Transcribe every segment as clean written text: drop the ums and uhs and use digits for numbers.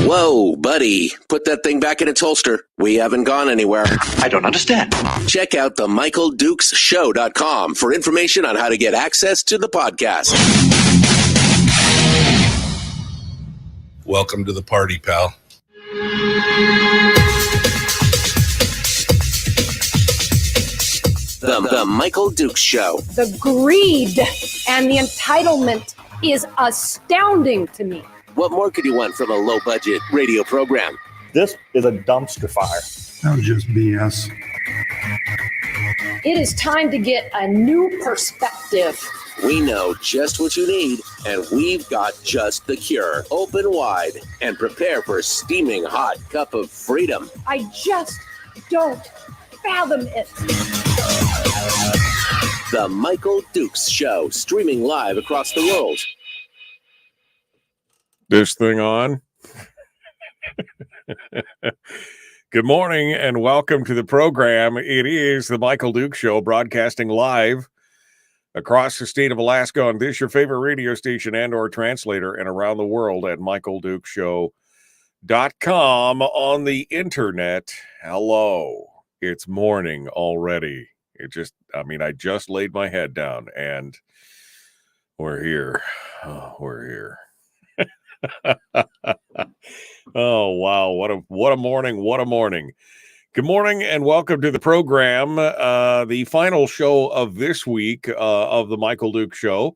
Whoa, buddy. Put that thing back in its holster. We haven't gone anywhere. I don't understand. Check out the MichaelDukesShow.com for information on how to get access to the podcast. Welcome to the party, pal. The Michael Dukes Show. The greed and the entitlement is astounding to me. What more could you want from a low-budget radio program? This is a dumpster fire. That was just BS. It is time to get a new perspective. We know just what you need, and we've got just the cure. Open wide and prepare for a steaming hot cup of freedom. I just don't fathom it. The Michael Dukes Show, streaming live across the world. This thing on. Good morning and welcome to the program. It is the Michael Dukes Show, broadcasting live across the state of Alaska on this, your favorite radio station and or translator, and around the world at michaeldukeshow.com on the internet. Hello. It's morning already. I just laid my head down and we're here. We're here. Oh, wow. What a morning. What a morning. Good morning and welcome to the program. The final show of this week of the Michael Dukes Show.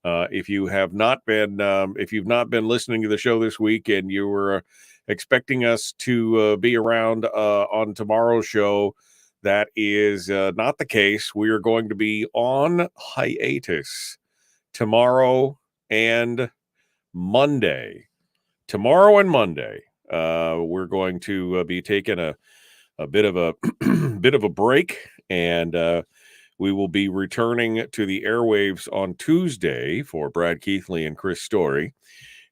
If you've not been listening to the show this week and you were expecting us to be around on tomorrow's show, that is not the case. We are going to be on hiatus tomorrow and Monday. Tomorrow and Monday, we're going to be taking a bit of a bit of a break, and we will be returning to the airwaves on Tuesday for Brad Keithley and Chris Story,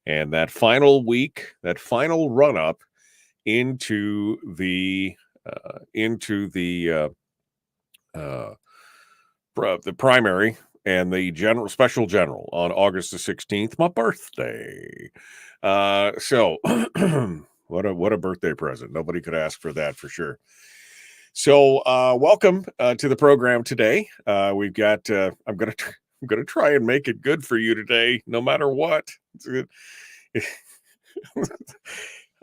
and that final week, that final run up into the primary and the special general on August the 16th, my birthday. So what a birthday present. Nobody could ask for that for sure. So welcome to the program today. We've got I'm gonna try and make it good for you today, no matter what.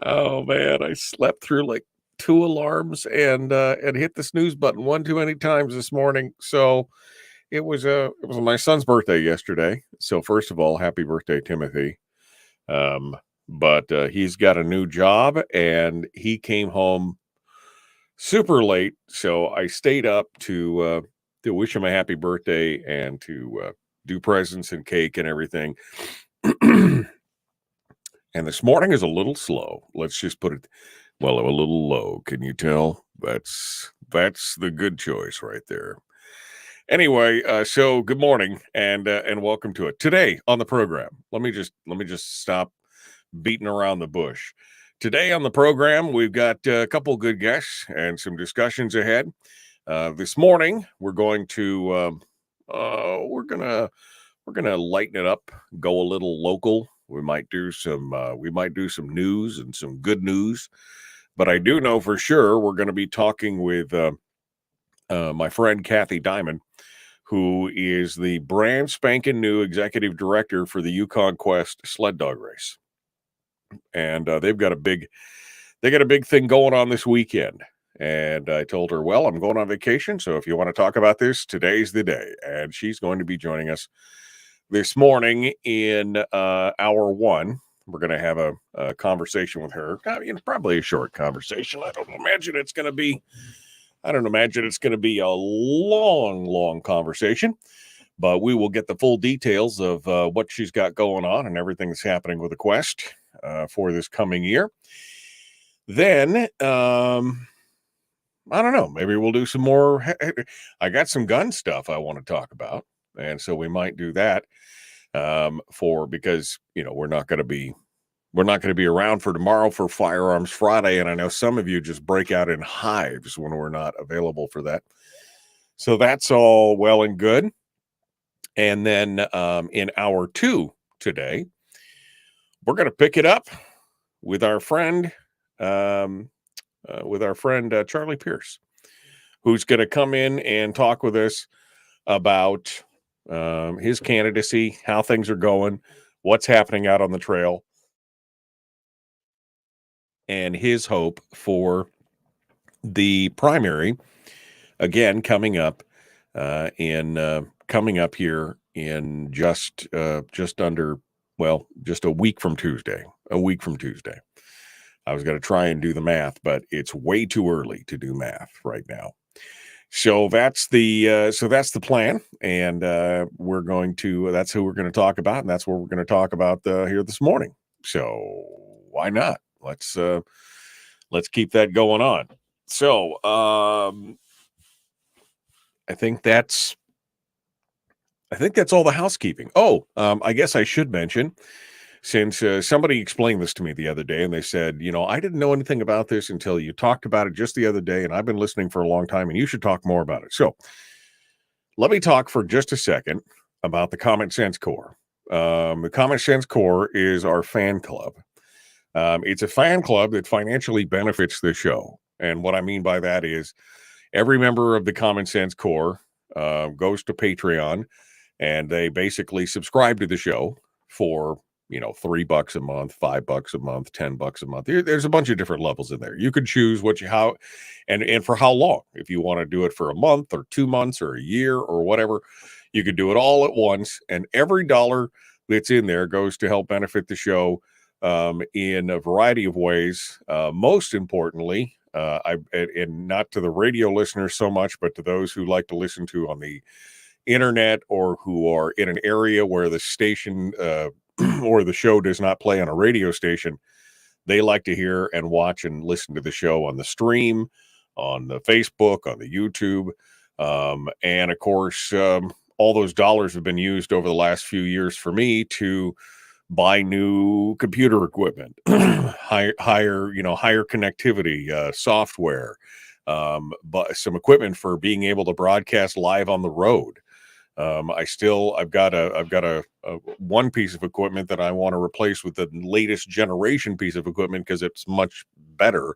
Oh man, I slept through like 2 alarms and hit the snooze button one too many times this morning. So it was my son's birthday yesterday. So first of all, happy birthday, Timothy. But he's got a new job and he came home super late. So I stayed up to wish him a happy birthday and to do presents and cake and everything. And this morning is a little slow. Let's just put it, well, a little low. Can you tell? That's the good choice right there. Anyway, so good morning and welcome to it. Today on the program, let me just stop beating around the bush. Today on the program, we've got a couple good guests and some discussions ahead. This morning, we're going to we're gonna lighten it up, go a little local. We might do some news and some good news. But I do know for sure we're going to be talking with my friend Kathy Diamond, who is the brand spanking new executive director for the Yukon Quest sled dog race, and they got a big thing going on this weekend. And I told her, well, I'm going on vacation, so if you want to talk about this, today's the day. And she's going to be joining us this morning in hour one. We're going to have a conversation with her. Probably a short conversation. I don't imagine it's going to be a long conversation, but we will get the full details of what she's got going on and everything that's happening with the Quest for this coming year. Then, I don't know, maybe we'll do some more. I got some gun stuff I want to talk about, and so we might do that because we're not going to be around for tomorrow for Firearms Friday, and I know some of you just break out in hives when we're not available for that. So that's all well and good. And then in hour two today, we're going to pick it up with our friend Charlie Pierce, who's going to come in and talk with us about his candidacy, how things are going, what's happening out on the trail, and his hope for the primary again coming up here in just a week from Tuesday. I was going to try and do the math, but it's way too early to do math right now. So that's the plan, and that's who we're going to talk about, and that's what we're going to talk about here this morning. So why not? Let's keep that going on. So I think that's all the housekeeping. I guess I should mention, since somebody explained this to me the other day, and they said, I didn't know anything about this until you talked about it just the other day, and I've been listening for a long time, and you should talk more about it. So let me talk for just a second about the Common Sense Corps. The Common Sense Corps is our fan club. It's a fan club that financially benefits the show. And what I mean by that is every member of the Common Sense Corps goes to Patreon, and they basically subscribe to the show for $3 a month, $5 a month, $10 a month. There's a bunch of different levels in there. You could choose and for how long. If you want to do it for a month or 2 months or a year or whatever, you could do it all at once. And every dollar that's in there goes to help benefit the show in a variety of ways. Most importantly, and not to the radio listeners so much, but to those who like to listen to on the internet or who are in an area where the station or the show does not play on a radio station, they like to hear and watch and listen to the show on the stream, on the Facebook, on the YouTube. And of course, all those dollars have been used over the last few years for me to buy new computer equipment, higher connectivity, software, but some equipment for being able to broadcast live on the road. I've got a one piece of equipment that I want to replace with the latest generation piece of equipment because it's much better.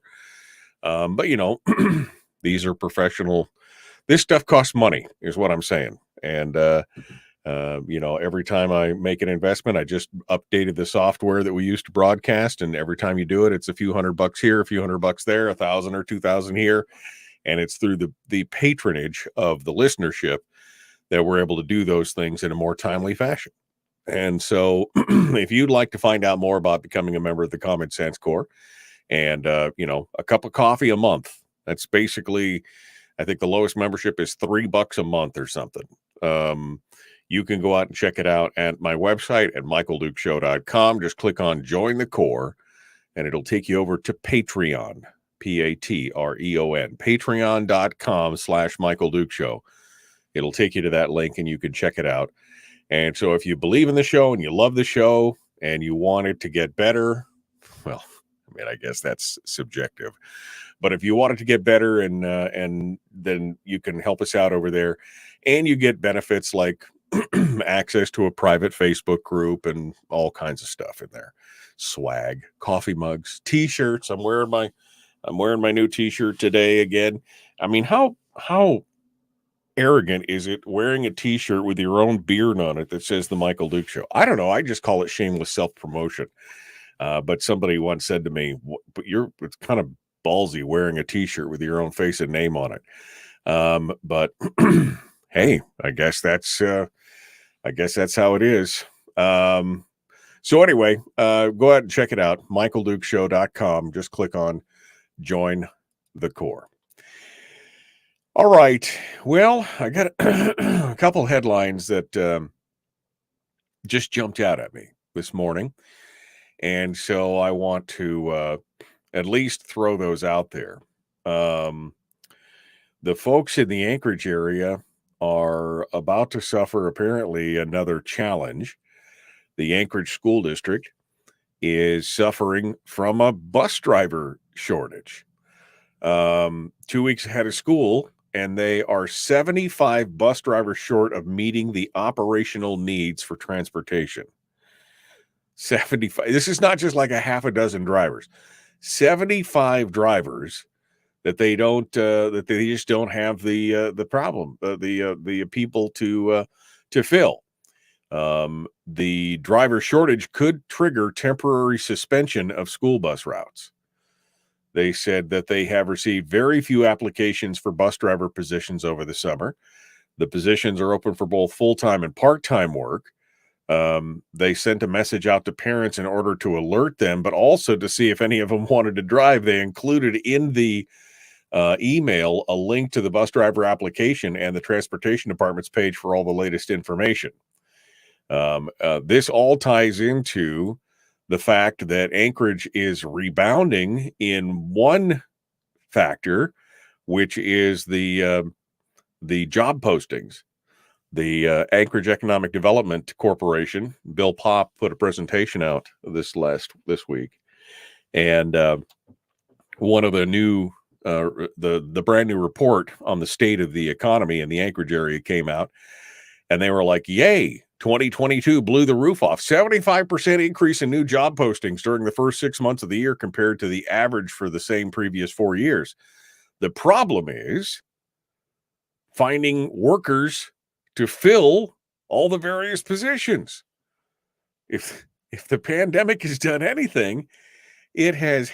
But these are professional. This stuff costs money, is what I'm saying. And every time I make an investment, I just updated the software that we use to broadcast. And every time you do it, it's a few $100 here, a few $100 there, 1,000 or 2,000 here. And it's through the patronage of the listenership that we're able to do those things in a more timely fashion. And so if you'd like to find out more about becoming a member of the Common Sense Corps and, a cup of coffee a month, that's basically I think the lowest membership is $3 a month or something. You can go out and check it out at my website at michaeldukeshow.com. Just click on Join the Core, and it'll take you over to Patreon, Patreon, patreon.com/MichaelDukeShow. It'll take you to that link, and you can check it out. And so if you believe in the show and you love the show and you want it to get better, well, I mean, I guess that's subjective. But if you want it to get better, and then you can help us out over there, and you get benefits like access to a private Facebook group and all kinds of stuff in there. Swag, coffee mugs, t-shirts. I'm wearing my new t-shirt today again. I mean, how arrogant is it wearing a t-shirt with your own beard on it that says the Michael Duke Show? I don't know. I just call it shameless self-promotion. But somebody once said to me, but it's kind of ballsy wearing a t-shirt with your own face and name on it. But hey, I guess that's how it is. So anyway, go ahead and check it out. michaeldukeshow.com. Just click on Join the Core. All right. Well, I got a couple headlines that just jumped out at me this morning. And so I want to at least throw those out there. The folks in the Anchorage area are about to suffer, apparently, another challenge. The Anchorage School District is suffering from a bus driver shortage. 2 weeks ahead of school, and they are 75 bus drivers short of meeting the operational needs for transportation. 75. This is not just like a half a dozen drivers. 75 drivers that they just don't have the problem, the people to fill. The driver shortage could trigger temporary suspension of school bus routes. They said that they have received very few applications for bus driver positions over the summer. The positions are open for both full-time and part-time work. They sent a message out to parents in order to alert them, but also to see if any of them wanted to drive. They included in the email a link to the bus driver application and the transportation department's page for all the latest information. This all ties into the fact that Anchorage is rebounding in one factor, which is the job postings. The Anchorage Economic Development Corporation, Bill Popp, put a presentation out this week, and one of the new the brand new report on the state of the economy in the Anchorage area came out, and they were like, "Yay! 2022 blew the roof off. 75% increase in new job postings during the first 6 months of the year compared to the average for the same previous 4 years. The problem is finding workers to fill all the various positions. If the pandemic has done anything, it has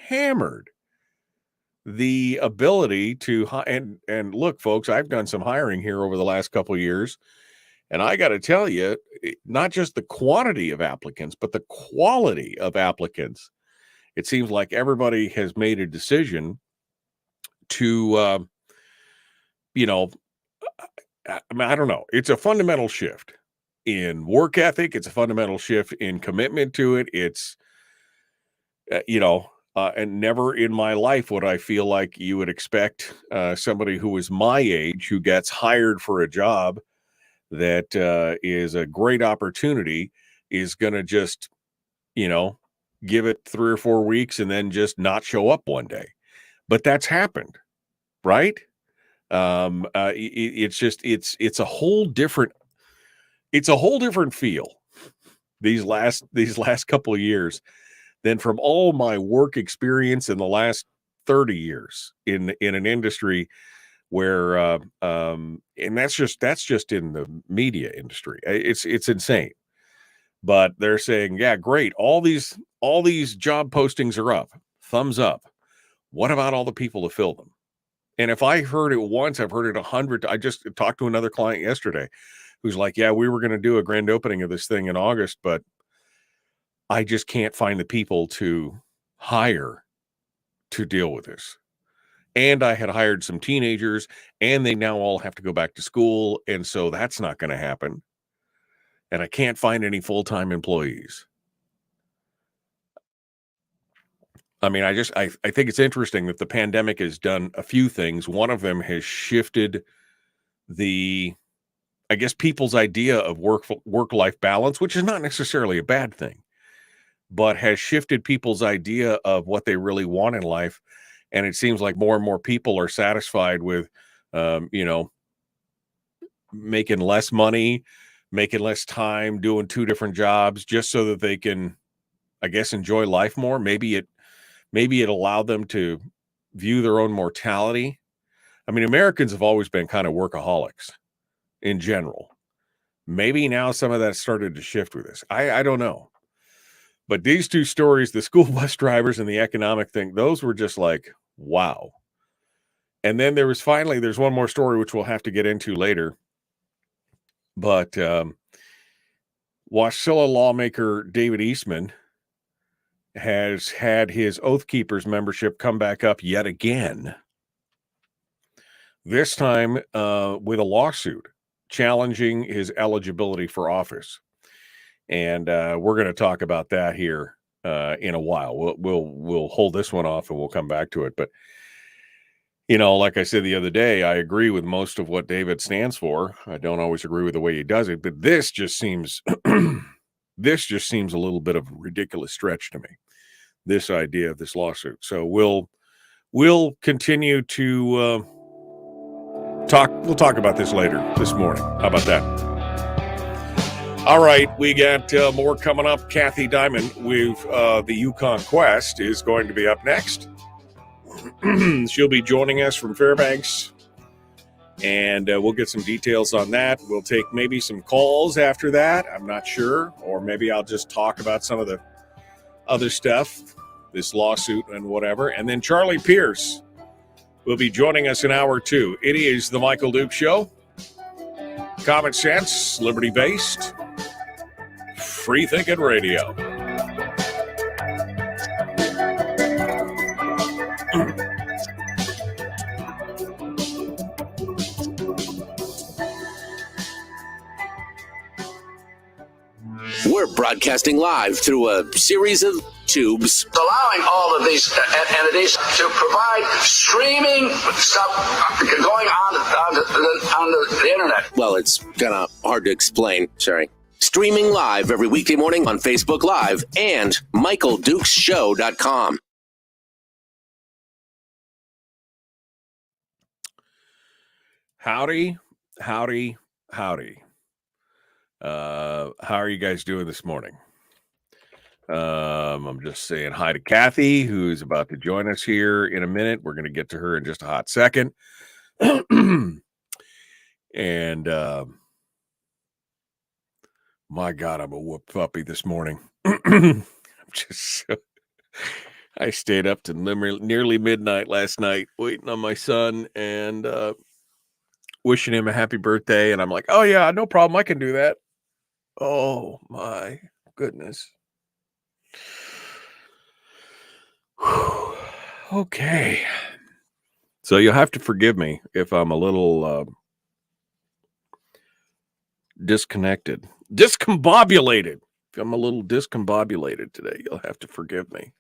hammered the ability to and look, folks, I've done some hiring here over the last couple of years. And I got to tell you, not just the quantity of applicants, but the quality of applicants. It seems like everybody has made a decision to, I don't know. It's a fundamental shift in work ethic. It's a fundamental shift in commitment to it. It's, and never in my life would I feel like you would expect somebody who is my age, who gets hired for a job that is a great opportunity, is going to just, give it 3 or 4 weeks and then just not show up one day. But that's happened, right? It's a whole different feel these last couple of years than from all my work experience in the last 30 years in an industry where and that's just in the media industry. It's insane. But they're saying, yeah, great, all these job postings are up, thumbs up. What about all the people to fill them? And if I heard it once, I've heard it 100. I just talked to another client yesterday who's like, yeah, we were going to do a grand opening of this thing in August, but I just can't find the people to hire to deal with this. and I had hired some teenagers, and they now all have to go back to school, and so that's not going to happen. And I can't find any full-time employees. I mean, I think it's interesting that the pandemic has done a few things. One of them has shifted I guess, people's idea of work-life balance, which is not necessarily a bad thing, but has shifted people's idea of what they really want in life. And it seems like more and more people are satisfied with, making less money, making less time, doing 2 different jobs just so that they can, I guess, enjoy life more. Maybe it allowed them to view their own mortality. I mean, Americans have always been kind of workaholics in general. Maybe now some of that started to shift with this. I don't know. But these 2 stories, the school bus drivers and the economic thing, those were just like, wow. And then there's one more story, which we'll have to get into later. But Wasilla lawmaker David Eastman has had his Oath Keepers membership come back up yet again. This time with a lawsuit challenging his eligibility for office. And we're going to talk about that here in a while. We'll hold this one off and we'll come back to it. But, like I said the other day, I agree with most of what David stands for. I don't always agree with the way he does it, but this just seems a little bit of a ridiculous stretch to me, this idea of this lawsuit. So we'll continue to we'll talk about this later this morning. How about that? All right, we got more coming up. Kathy Diamond with the Yukon Quest is going to be up next. She'll be joining us from Fairbanks, and we'll get some details on that. We'll take maybe some calls after that. I'm not sure, or maybe I'll just talk about some of the other stuff, this lawsuit and whatever. And then Charlie Pierce will be joining us in hour 2. It is the Michael Duke Show. Common sense, liberty-based, free-thinking radio. We're broadcasting live through a series of tubes, allowing all of these entities to provide streaming stuff going on the internet. Well, it's kind of hard to explain. Sorry. Streaming live every weekday morning on Facebook Live and MichaelDukesShow.com. Howdy. How are you guys doing this morning? I'm just saying hi to Kathy, who's about to join us here in a minute. We're going to get to her in just a hot second. And my God, I'm a whoop puppy this morning. I stayed up to nearly midnight last night waiting on my son and wishing him a happy birthday. And I'm like, oh yeah, no problem. I can do that. Oh my goodness. Okay. So you'll have to forgive me if I'm a little disconnected. Discombobulated. If I'm a little discombobulated today, you'll have to forgive me.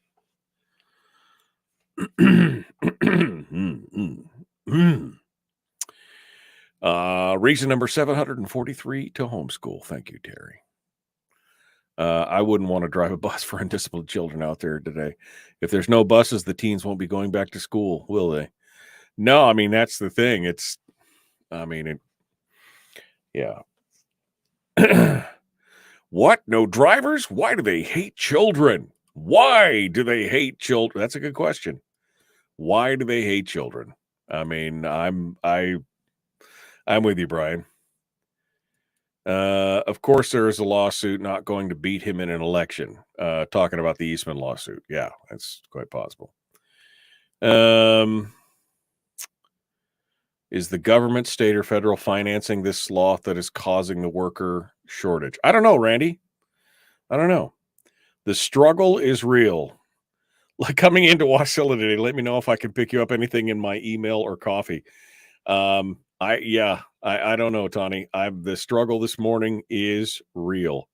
Reason number 743 to homeschool. Thank you, Terry. I wouldn't want to drive a bus for undisciplined children out there today. If there's no buses, the teens won't be going back to school, will they? No, I mean, that's the thing. Yeah. What? No drivers? Why do they hate children? Why do they hate children? That's a good question. Why do they hate children? I mean, I'm with you, Brian. Of course, there is a lawsuit not going to beat him in an election. Talking about the Eastman lawsuit. Yeah, that's quite possible. Is the government, state, or federal financing this sloth that is causing the worker shortage? I don't know, Randy. I don't know. The struggle is real. like coming into Wasilla today, let me know if I can pick you up anything in my email or coffee. I don't know, Tawny. The struggle this morning is real.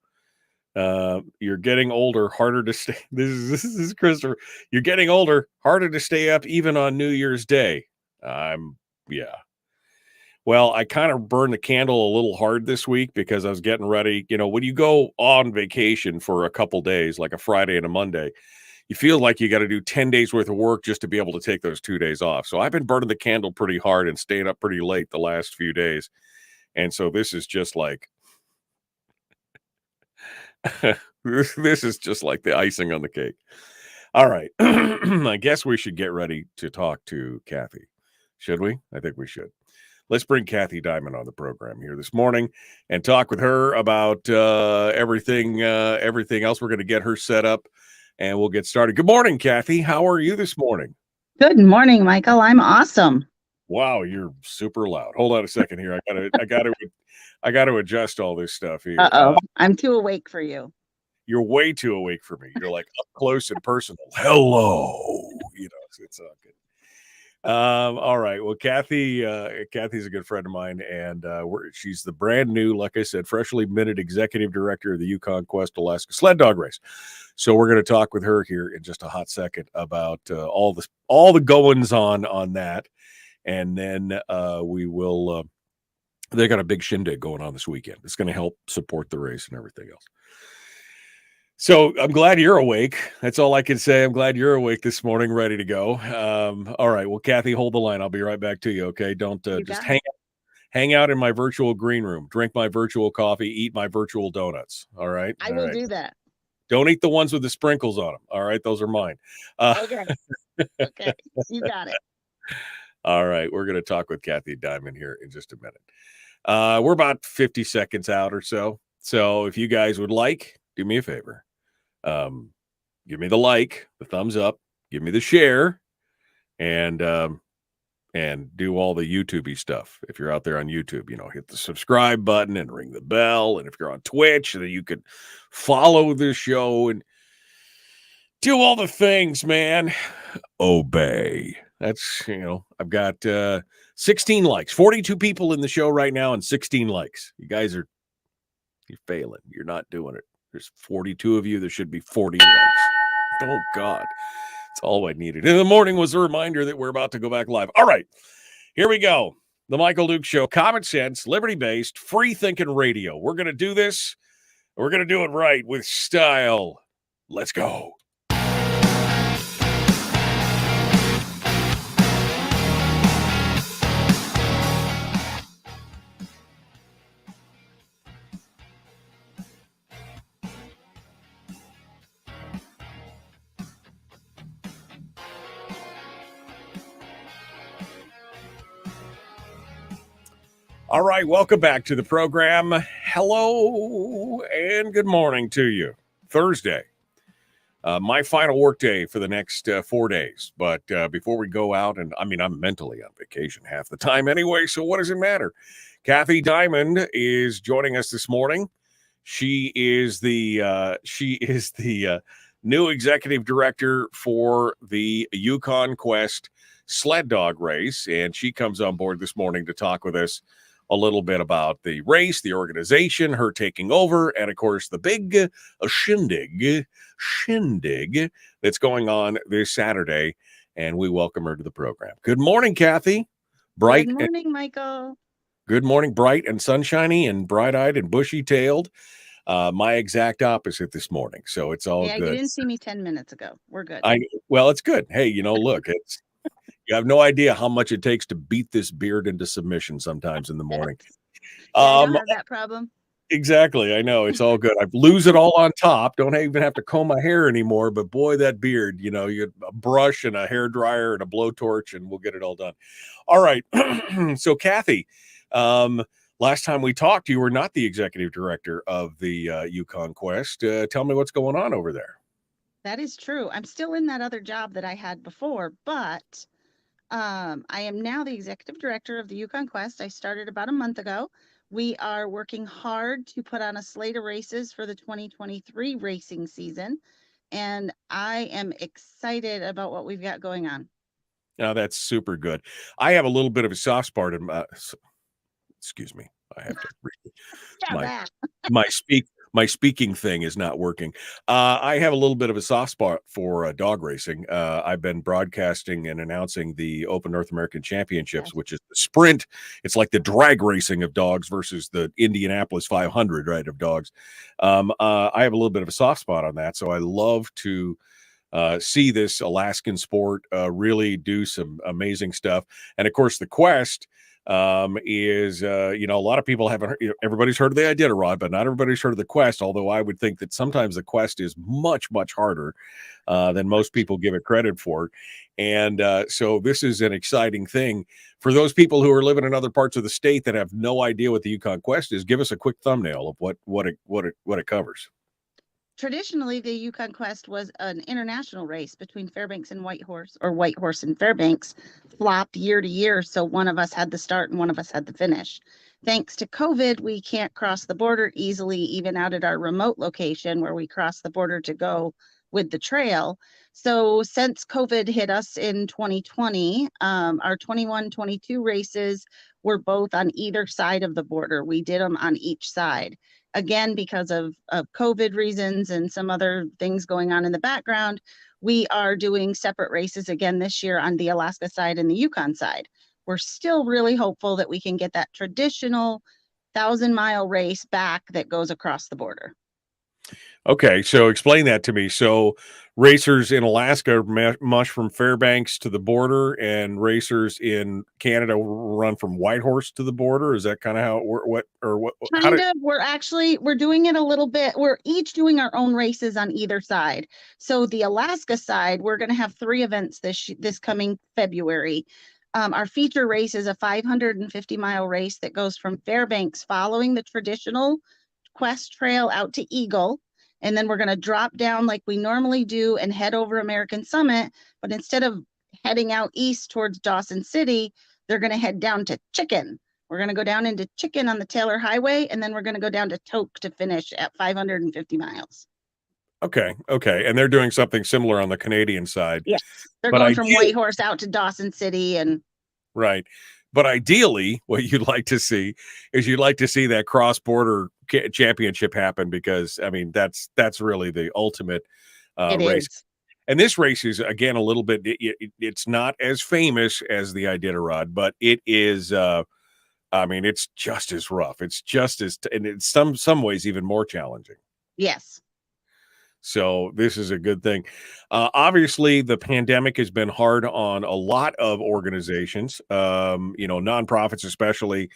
You're getting older, harder to stay. This is Christopher. You're getting older, harder to stay up even on New Year's Day. Yeah. Well, I kind of burned the candle a little hard this week because I was getting ready. You know, when you go on vacation for a couple days, like a Friday and a Monday, you feel like you got to do 10 days worth of work just to be able to take those 2 days off. So I've been burning the candle pretty hard and staying up pretty late the last few days. And so this is just like, this is just like the icing on the cake. All right. I guess we should get ready to talk to Kathy. Should we? I think we should. Let's bring Kathy Diamond on the program here this morning and talk with her about everything else. We're going to get her set up and we'll get started. Good morning, Kathy. How are you this morning? Good morning, Michael. I'm awesome. Wow, you're super loud. Hold on a second here. I got to adjust all this stuff here. I'm too awake for you. You're way too awake for me. You're like up close and personal. Hello. You know, it's all good. All right. Well, Kathy's a good friend of mine, and she's the brand new, like I said, freshly minted executive director of the Yukon Quest Alaska sled dog race. So we're going to talk with her here in just a hot second about all the goings on that, and then we will. They got a big shindig going on this weekend. It's going to help support the race and everything else. So I'm glad you're awake. That's all I can say. I'm glad you're awake this morning, ready to go. All right. Well, Kathy, hold the line. I'll be right back to you. Okay. Don't just hang out in my virtual green room, drink my virtual coffee, eat my virtual donuts. All right. I will do that. Don't eat the ones with the sprinkles on them. All right. Those are mine. Okay. Okay. You got it. All right. We're going to talk with Kathy Diamond here in just a minute. We're about 50 seconds out or so. So if you guys would like, do me a favor. Give me the like, the thumbs up, give me the share, and do all the YouTube-y stuff. If you're out there on YouTube, hit the subscribe button and ring the bell. And if you're on Twitch, then you could follow the show and do all the things, man. Obey. That's, I've got 16 likes, 42 people in the show right now and 16 likes. You guys you're failing. You're not doing it. There's 42 of you. There should be 40 likes. Oh, God. That's all I needed. In the morning was a reminder that we're about to go back live. All right. Here we go. The Michael Duke Show. Common sense, liberty-based, free-thinking radio. We're going to do this. We're going to do it right with style. Let's go. All right, welcome back to the program. Hello and good morning to you. Thursday, my final work day for the next 4 days. But before we go out, and I'm mentally on vacation half the time anyway, so what does it matter? Kathy Diamond is joining us this morning. She is the new executive director for the Yukon Quest sled dog race, and she comes on board this morning to talk with us a little bit about the race, the organization, her taking over, and of course the big shindig that's going on this Saturday. And we welcome her to the program. Good morning, Kathy. Good morning, Michael. Good morning, bright and sunshiny and bright-eyed and bushy-tailed. My exact opposite this morning, so it's all good. You didn't see me 10 minutes ago. We're good. Well, it's good. Hey, look, you have no idea how much it takes to beat this beard into submission sometimes in the morning. I don't have that problem. Exactly. I know. It's all good. I lose it all on top. Don't even have to comb my hair anymore. But boy, that beard, you get a brush and a hair dryer and a blowtorch and we'll get it all done. All right. So Kathy, last time we talked, you were not the executive director of the Yukon Quest. Tell me what's going on over there. That is true. I'm still in that other job that I had before, but I am now the executive director of the Yukon Quest. I started about a month ago. We are working hard to put on a slate of races for the 2023 racing season. and I am excited about what we've got going on. Now that's super good. I have a little bit of a soft spot in my, excuse me. I have to my my speaking thing is not working. I have a little bit of a soft spot for dog racing. I've been broadcasting and announcing the Open North American Championships, Yes. which is the sprint. It's like the drag racing of dogs versus the Indianapolis 500, right, of dogs. I have a little bit of a soft spot on that, so I love to see this Alaskan sport really do some amazing stuff. And of course, the Quest is a lot of people haven't heard, everybody's heard of the Iditarod, but not everybody's heard of the Quest, although I would think that sometimes the Quest is much harder than most people give it credit for. And so this is an exciting thing for those people who are living in other parts of the state that have no idea what the Yukon Quest is. Give us a quick thumbnail of what it covers. Traditionally, the Yukon Quest was an international race between Fairbanks and Whitehorse, or Whitehorse and Fairbanks, flopped year to year. So one of us had the start and one of us had the finish. Thanks to COVID, we can't cross the border easily, even out at our remote location where we cross the border to go with the trail. So since COVID hit us in 2020, our 21-22 races were both on either side of the border. We did them on each side. Again, because of COVID reasons and some other things going on in the background, we are doing separate races again this year on the Alaska side and the Yukon side. We're still really hopeful that we can get that traditional 1,000-mile race back that goes across the border. Okay, so explain that to me. So racers in Alaska mush from Fairbanks to the border, and racers in Canada run from Whitehorse to the border. Is that kind of how it We're doing it a little bit. We're each doing our own races on either side. So the Alaska side, we're going to have 3 events this coming February. Our feature race is a 550-mile race that goes from Fairbanks, following the traditional Quest Trail out to Eagle. And then we're going to drop down like we normally do and head over American Summit. But instead of heading out east towards Dawson City, they're going to head down to Chicken. We're going to go down into Chicken on the Taylor Highway, and then we're going to go down to Tok to finish at 550 miles. Okay. And they're doing something similar on the Canadian side. Yes. They're going from Whitehorse out to Dawson City. And right. But ideally, what you'd like to see is that cross-border championship happen, because I mean that's really the ultimate race. Is. And this race is again a little bit. It's not as famous as the Iditarod, but it is. I mean, it's just as rough. It's just as, and in some ways even more challenging. Yes. So this is a good thing. Obviously, the pandemic has been hard on a lot of organizations, nonprofits, especially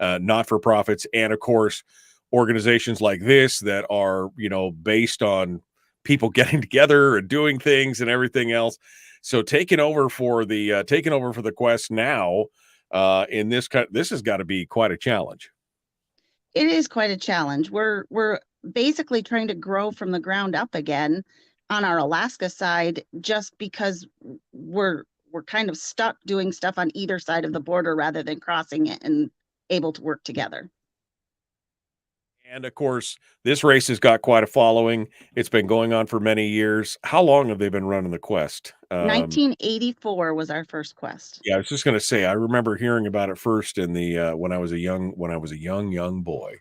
not-for-profits, and of course, organizations like this that are, based on people getting together and doing things and everything else. So taking over for the Quest now this has got to be quite a challenge. It is quite a challenge. We're basically trying to grow from the ground up again on our Alaska side, just because we're kind of stuck doing stuff on either side of the border rather than crossing it and able to work together. And of course, this race has got quite a following. It's been going on for many years. How long have they been running the Quest? 1984 was our first Quest. Yeah, I was just going to say, I remember hearing about it first in the when I was a young boy.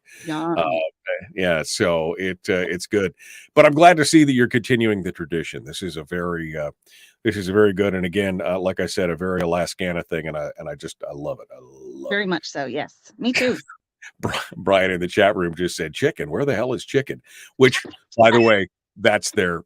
Yeah, so it's good. But I'm glad to see that you're continuing the tradition. This is a very good, and again, like I said, a very Alaskana thing, and I love it. I love very it. much so. Yes, me too. Brian in the chat room just said chicken. Where the hell is chicken? Which, by the way, that's their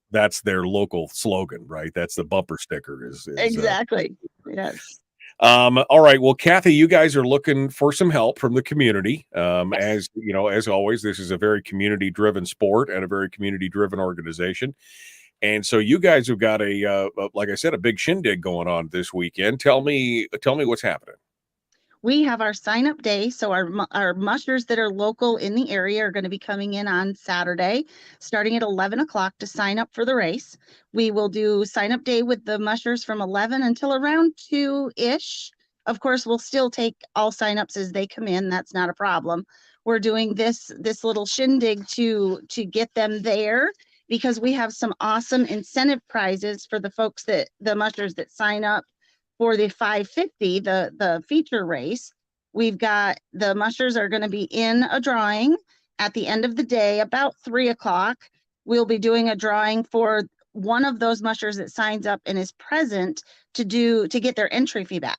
local slogan, right? That's the bumper sticker. Is exactly. Yes. All right. Well, Kathy, you guys are looking for some help from the community. Yes. As you know, as always, this is a very community-driven sport and a very community-driven organization. And so you guys have got like I said, a big shindig going on this weekend. Tell me what's happening. We have our sign-up day, so our mushers that are local in the area are going to be coming in on Saturday, starting at 11 o'clock to sign up for the race. We will do sign-up day with the mushers from 11 until around 2-ish. Of course, we'll still take all sign-ups as they come in. That's not a problem. We're doing this little shindig to get them there, because we have some awesome incentive prizes for the mushers that sign up for the 550, the feature race. We've got the mushers are going to be in a drawing at the end of the day, about 3:00. We'll be doing a drawing for one of those mushers that signs up and is present to get their entry fee back.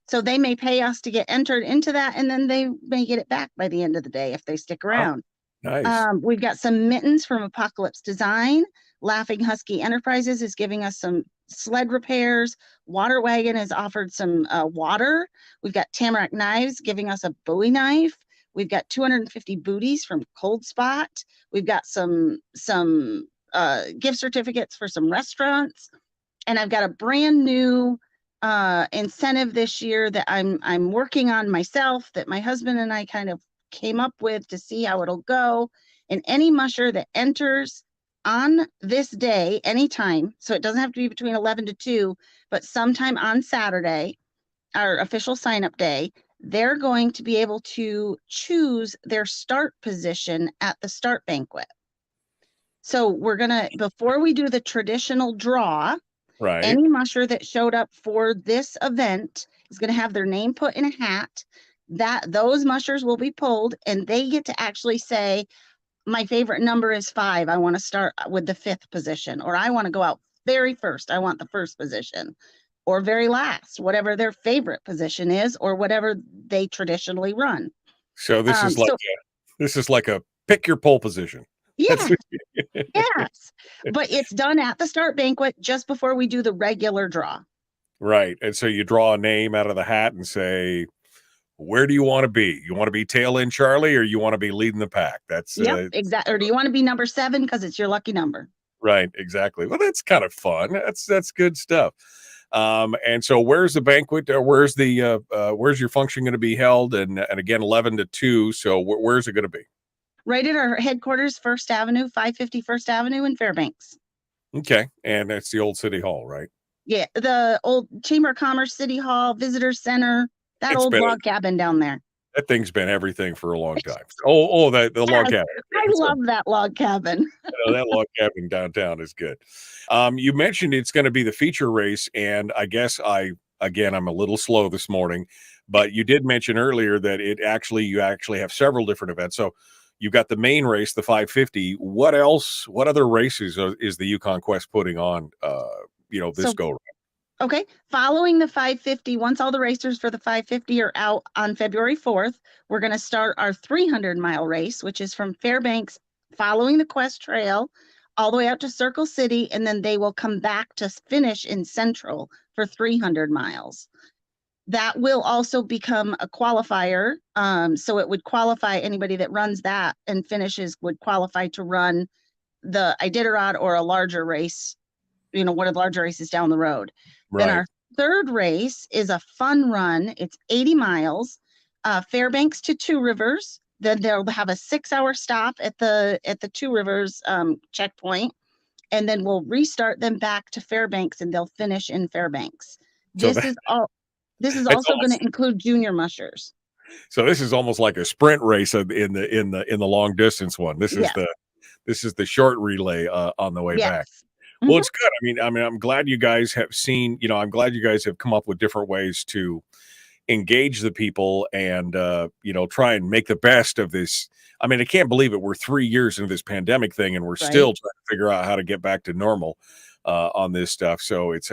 So they may pay us to get entered into that, and then they may get it back by the end of the day if they stick around. Nice. We've got some mittens from Apocalypse Design. Laughing Husky Enterprises is giving us some sled repairs. Water Wagon has offered some water. We've got Tamarack Knives giving us a Bowie knife. We've got 250 booties from Cold Spot. We've got some gift certificates for some restaurants. And I've got a brand new incentive this year that I'm working on myself, that my husband and I kind of came up with to see how it'll go. And any musher that enters on this day, anytime, so it doesn't have to be between 11 to 2, but sometime on Saturday, our official sign-up day, they're going to be able to choose their start position at the start banquet. So we're gonna, before we do the traditional draw, Right. any musher that showed up for this event is going to have their name put in a hat. Those mushers will be pulled, and they get to actually say, my favorite number is 5. I want to start with the 5th position, or I want to go out very first. I want the 1st position, or very last, whatever their favorite position is, or whatever they traditionally run. So this is like a pick your pole position. Yeah. Yes. But it's done at the start banquet just before we do the regular draw. Right. And so you draw a name out of the hat and say, where do you want to be? You want to be tail end Charlie, or you want to be leading the pack? That's exactly. Or do you want to be number 7 because it's your lucky number? Right. Exactly. Well, that's kind of fun. That's good stuff. And so where's the banquet? Where's your function going to be held? And again, 11 to 2. So where's it going to be? Right at our headquarters, 550 First Avenue in Fairbanks. Okay. And that's the old City Hall, right? Yeah, the old Chamber of Commerce, City Hall, Visitor Center, old log cabin down there. That thing's been everything for a long time. The log cabin. I love that log cabin. That log cabin downtown is good. You mentioned it's going to be the feature race, and I guess I'm a little slow this morning, but you did mention earlier that you actually have several different events. So you've got the main race, the 550. What else? What other races is the Yukon Quest putting on? This go around. Okay. Following the 550, once all the racers for the 550 are out on February 4th, we're going to start our 300-mile race, which is from Fairbanks, following the Quest Trail, all the way out to Circle City, and then they will come back to finish in Central for 300 miles. That will also become a qualifier. So it would qualify anybody that runs that and finishes would qualify to run the Iditarod or a larger race, one of the larger races down the road. Right. Then our third race is a fun run. It's 80 miles, Fairbanks to Two Rivers. Then they'll have a 6-hour stop at the Two Rivers checkpoint, and then we'll restart them back to Fairbanks, and they'll finish in Fairbanks. This is also going to include junior mushers. So this is almost like a sprint race in the long distance one. This is the short relay on the way back. Well, it's good. I mean, I'm glad you guys have seen. I'm glad you guys have come up with different ways to engage the people and try and make the best of this. I mean, I can't believe it. We're 3 years into this pandemic thing, and we're still trying to figure out how to get back to normal on this stuff. So it's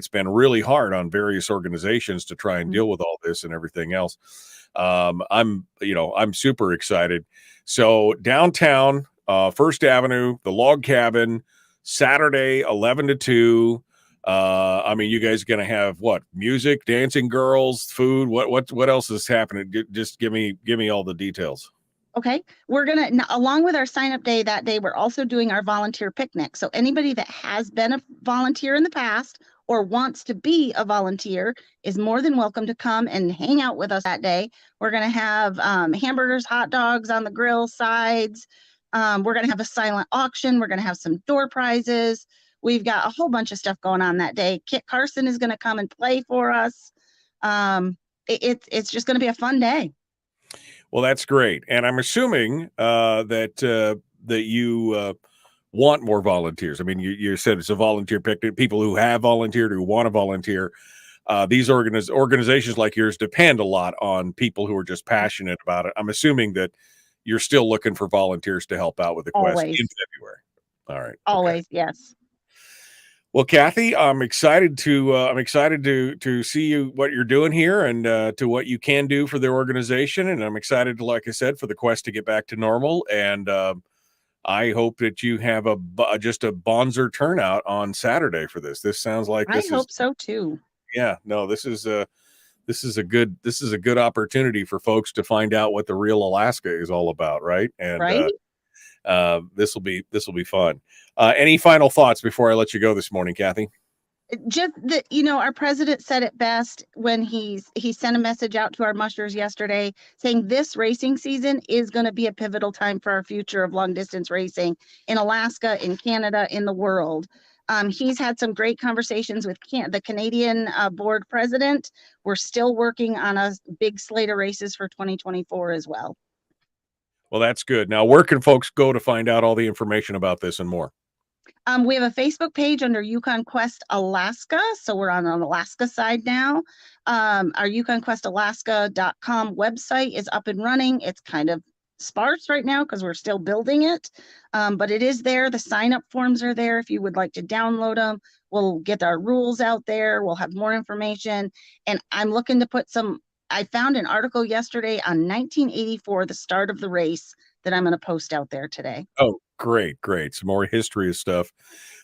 been really hard on various organizations to try and deal with all this and everything else. I'm super excited. So downtown, First Avenue, the log cabin, Saturday, 11 to 2. You guys are going to have what? Music, dancing girls, food. What else is happening? Just give me all the details. Okay. We're going to, along with our sign up day that day, we're also doing our volunteer picnic. So anybody that has been a volunteer in the past or wants to be a volunteer is more than welcome to come and hang out with us that day. We're going to have hamburgers, hot dogs on the grill, sides. We're going to have a silent auction. We're going to have some door prizes. We've got a whole bunch of stuff going on that day. Kit Carson is going to come and play for us. It's just going to be a fun day. Well, that's great. And I'm assuming that you want more volunteers. I mean, you said it's a volunteer picnic. People who have volunteered, who want to volunteer. These organizations like yours depend a lot on people who are just passionate about it. I'm assuming that you're still looking for volunteers to help out with the quest Always. in February. All right. Always, yes. Well, Kathy, I'm excited to see what you're doing here and to what you can do for the organization. And I'm excited, like I said, for the quest to get back to normal. And I hope that you have just a bonzer turnout on Saturday for this. This sounds like I hope so too. Yeah, no, this is a good opportunity for folks to find out what the real Alaska is all about, right? And right? This will be fun. Any final thoughts before I let you go this morning, Kathy? Just that, our president said it best when he sent a message out to our mushers yesterday saying this racing season is going to be a pivotal time for our future of long distance racing in Alaska, in Canada, in the world. He's had some great conversations with the Canadian board president. We're still working on a big slate of races for 2024 as well. Well, that's good. Now, where can folks go to find out all the information about this and more? We have a Facebook page under Yukon Quest Alaska. So we're on an Alaska side now. Our YukonQuestAlaska.com website is up and running. It's kind of sparse right now because we're still building it. But it is there. The sign-up forms are there if you would like to download them. We'll get our rules out there. We'll have more information. And I'm looking to put I found an article yesterday on 1984, the start of the race, that I'm going to post out there today. Oh, great. Some more history of stuff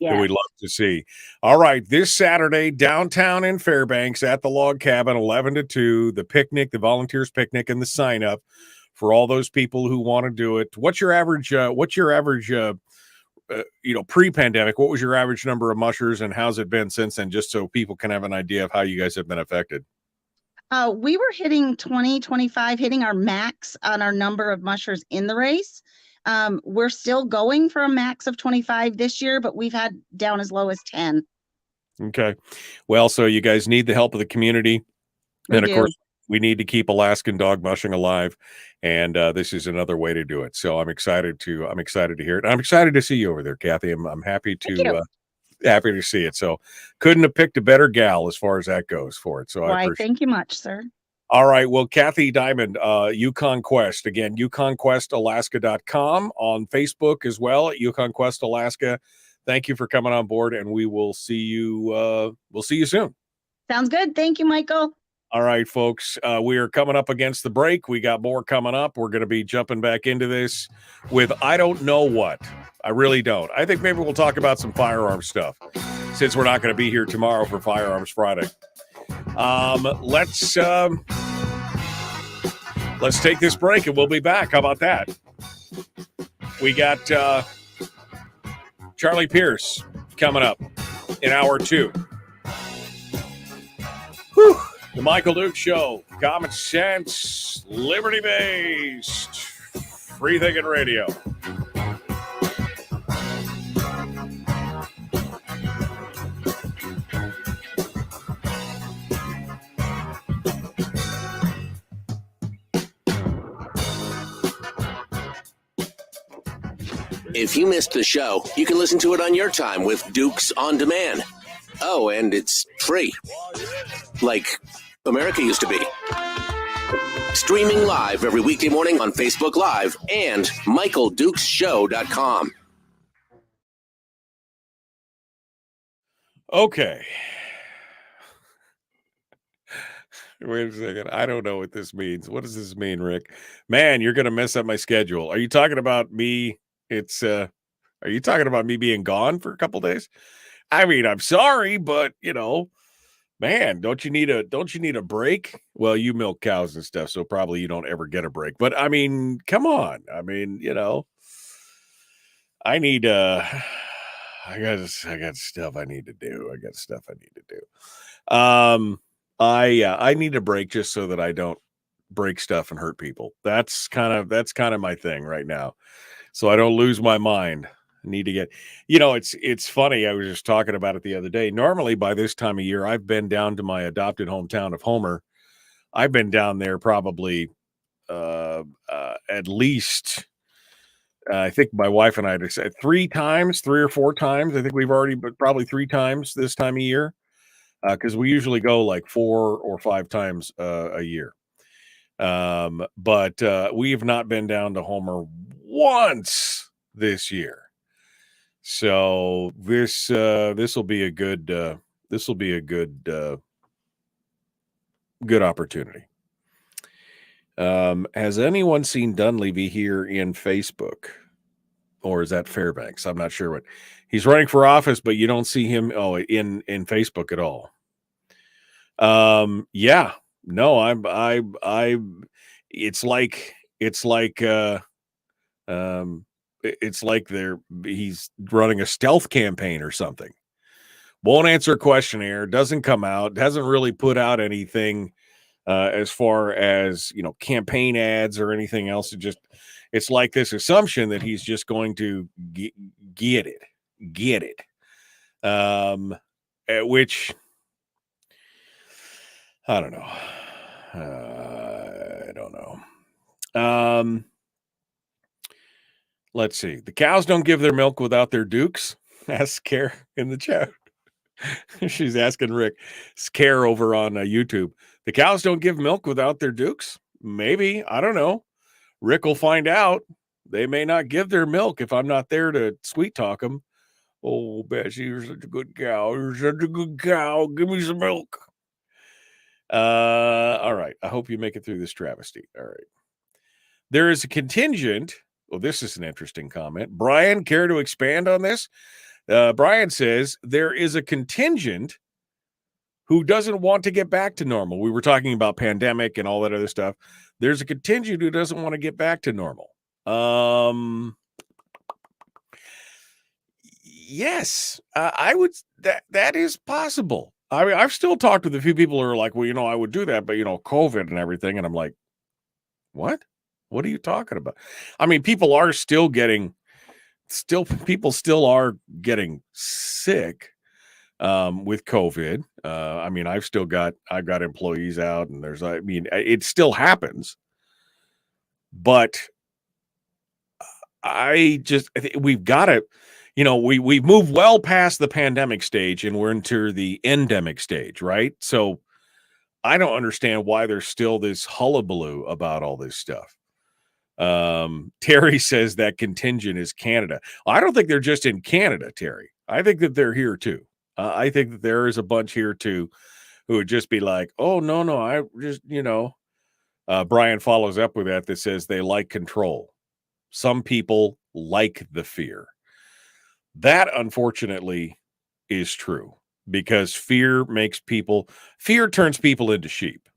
Yeah. that we'd love to see. All right, this Saturday, downtown in Fairbanks at the Log Cabin, 11 to 2, the picnic, the volunteers picnic, and the sign up for all those people who want to do it. What's your average pre-pandemic, what was your average number of mushers and how's it been since then, just so people can have an idea of how you guys have been affected? We were hitting 25, hitting our max on our number of mushers in the race. We're still going for a max of 25 this year, but we've had down as low as 10. Okay. Well, so you guys need the help of the community. And of course, we need to keep Alaskan dog mushing alive. And this is another way to do it. So I'm excited to hear it. I'm excited to see you over there, Kathy. I'm happy to see it. So couldn't have picked a better gal as far as that goes for it. So I appreciate it. Thank you much, sir. All right. Well, Kathy Diamond, Yukon Quest, again, YukonQuestAlaska.com, on Facebook as well at Yukon Quest Alaska. Thank you for coming on board, and we will see you. We'll see you soon. Sounds good. Thank you, Michael. All right, folks. We are coming up against the break. We got more coming up. We're going to be jumping back into this with I don't know what. I really don't. I think maybe we'll talk about some firearms stuff since we're not going to be here tomorrow for Firearms Friday. Let's take this break and we'll be back. How about that? We got Charlie Pierce coming up in hour 2. Whew. The Michael Duke Show, common sense, liberty-based, free-thinking radio. If you missed the show, you can listen to it on your time with Dukes On Demand. Oh, and it's free. Like America used to be. Streaming live every weekday morning on Facebook Live and MichaelDukesShow.com. Okay. Wait a second. I don't know what this means. What does this mean, Rick? Man, you're going to mess up my schedule. Are you talking about me? Are you talking about me being gone for a couple days? I mean, I'm sorry, but man, don't you need a break? Well, you milk cows and stuff, so probably you don't ever get a break. But I mean, come on. I mean, I need I got stuff I need to do. I need a break just so that I don't break stuff and hurt people. That's kind of my thing right now. So I don't lose my mind. I need to get, it's funny. I was just talking about it the other day. Normally by this time of year, I've been down to my adopted hometown of Homer. I've been down there probably at least I think my wife and I had said 3 or 4 times. I think we've already, but probably 3 times this time of year, because we usually go like 4 or 5 times a year. But we have not been down to Homer once this year. So this will be a good good opportunity. Has anyone seen Dunleavy here in Facebook? Or is that Fairbanks? I'm not sure what he's running for office, but you don't see him in Facebook at all. Yeah, no, it's like he's running a stealth campaign or something. Won't answer a questionnaire, doesn't come out, hasn't really put out anything as far as, campaign ads or anything else. It's like this assumption that he's just going to get it. Which I don't know. I don't know. Let's see. The cows don't give their milk without their dukes. Ask Care in the chat. She's asking Rick. It's Care over on YouTube. The cows don't give milk without their dukes? Maybe. I don't know. Rick will find out. They may not give their milk if I'm not there to sweet talk them. Oh, Bessie, you're such a good cow. You're such a good cow. Give me some milk. All right. I hope you make it through this travesty. All right. There is a contingent. Oh, this is an interesting comment. Brian, care to expand on this? Brian says there is a contingent who doesn't want to get back to normal. We were talking about pandemic and all that other stuff. There's a contingent who doesn't want to get back to normal. Yes, I would. That is possible. I mean, I've still talked with a few people who are like, well, I would do that, but COVID and everything. And I'm like, what? What are you talking about? I mean, people are still getting sick with COVID. I mean, I've got employees out, and it still happens. But I think we've got to, we've moved well past the pandemic stage and we're into the endemic stage, right? So I don't understand why there's still this hullabaloo about all this stuff. Terry says that contingent is Canada. I don't think they're just in Canada, Terry. I think that they're here too. I think that there is a bunch here too who would just be like, oh, no, I just, Brian follows up with that says they like control. Some people like the fear. That, unfortunately, is true because fear turns people into sheep.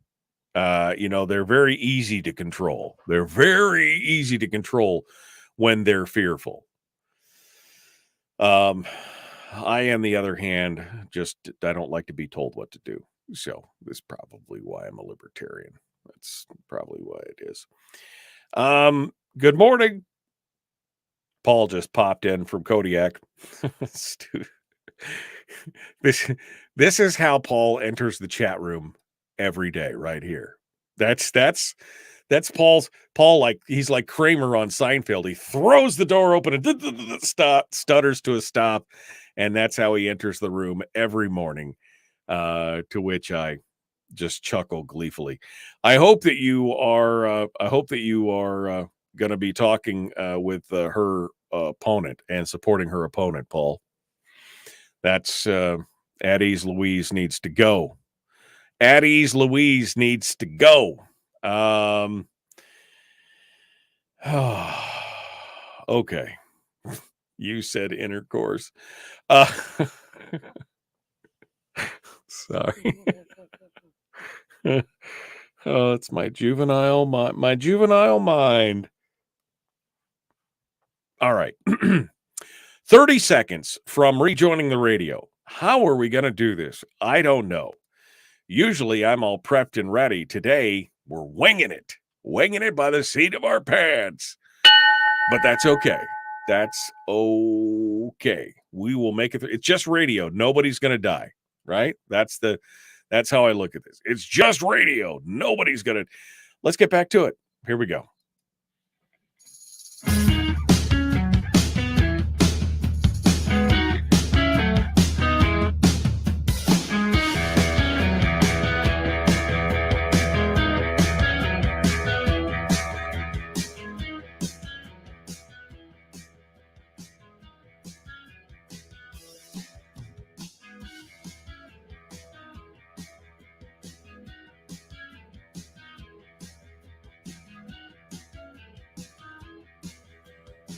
They're very easy to control. They're very easy to control when they're fearful. I, on the other hand, I don't like to be told what to do. So this is probably why I'm a libertarian. That's probably why it is. Good morning. Paul just popped in from Kodiak. This is how Paul enters the chat room every day right here. That's Paul, like he's like Kramer on Seinfeld. He throws the door open and stutters to a stop, and that's how he enters the room every morning, to which I just chuckle gleefully. I hope that you are going to be talking with her opponent and supporting her opponent, Paul. That's at ease Louise needs to go. At ease Louise needs to go. Okay. You said intercourse. Sorry. Oh, it's my juvenile mind. All right. 30 seconds from rejoining the radio. How are we going to do this? I don't know. Usually I'm all prepped and ready. Today, we're winging it by the seat of our pants. But that's okay. That's okay. We will make it. It's just radio. Nobody's going to die, right? That's how I look at this. It's just radio. Nobody's going to. Let's get back to it. Here we go.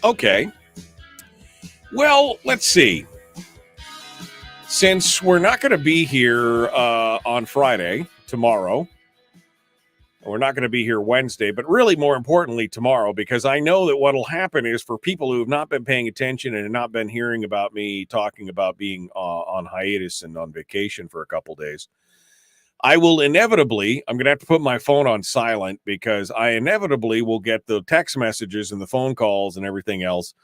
Okay. Well, let's see. Since we're not going to be here on Friday, tomorrow, we're not going to be here Wednesday, but really more importantly tomorrow, because I know that what will happen is for people who have not been paying attention and have not been hearing about me talking about being on hiatus and on vacation for a couple days, I will inevitably, I'm going to have to put my phone on silent because I inevitably will get the text messages and the phone calls and everything else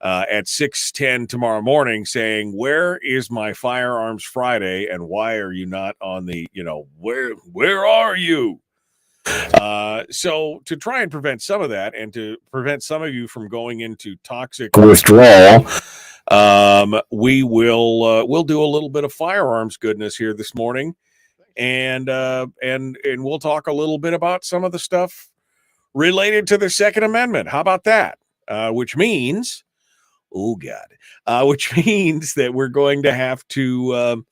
at 6:10 tomorrow morning saying, where is my Firearms Friday and why are you not on the, where are you? So to try and prevent some of that and to prevent some of you from going into toxic withdrawal, we'll do a little bit of firearms goodness here this morning. And we'll talk a little bit about some of the stuff related to the Second Amendment. How about that? Which means, which means that we're going to have to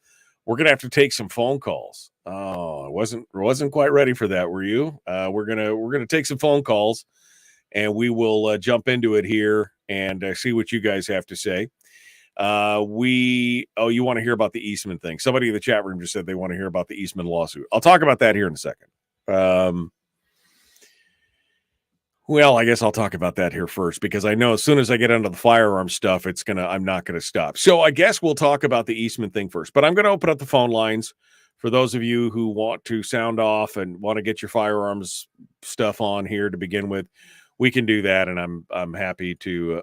take some phone calls. Oh, I wasn't quite ready for that. Were you? We're gonna take some phone calls, and we will jump into it here and see what you guys have to say. You want to hear about the Eastman thing? Somebody in the chat room just said they want to hear about the Eastman lawsuit. I'll talk about that here in a second. Well, I guess I'll talk about that here first because I know as soon as I get into the firearm stuff, I'm not gonna stop. So I guess we'll talk about the Eastman thing first. But I'm gonna open up the phone lines for those of you who want to sound off and want to get your firearms stuff on here to begin with. We can do that, and I'm happy to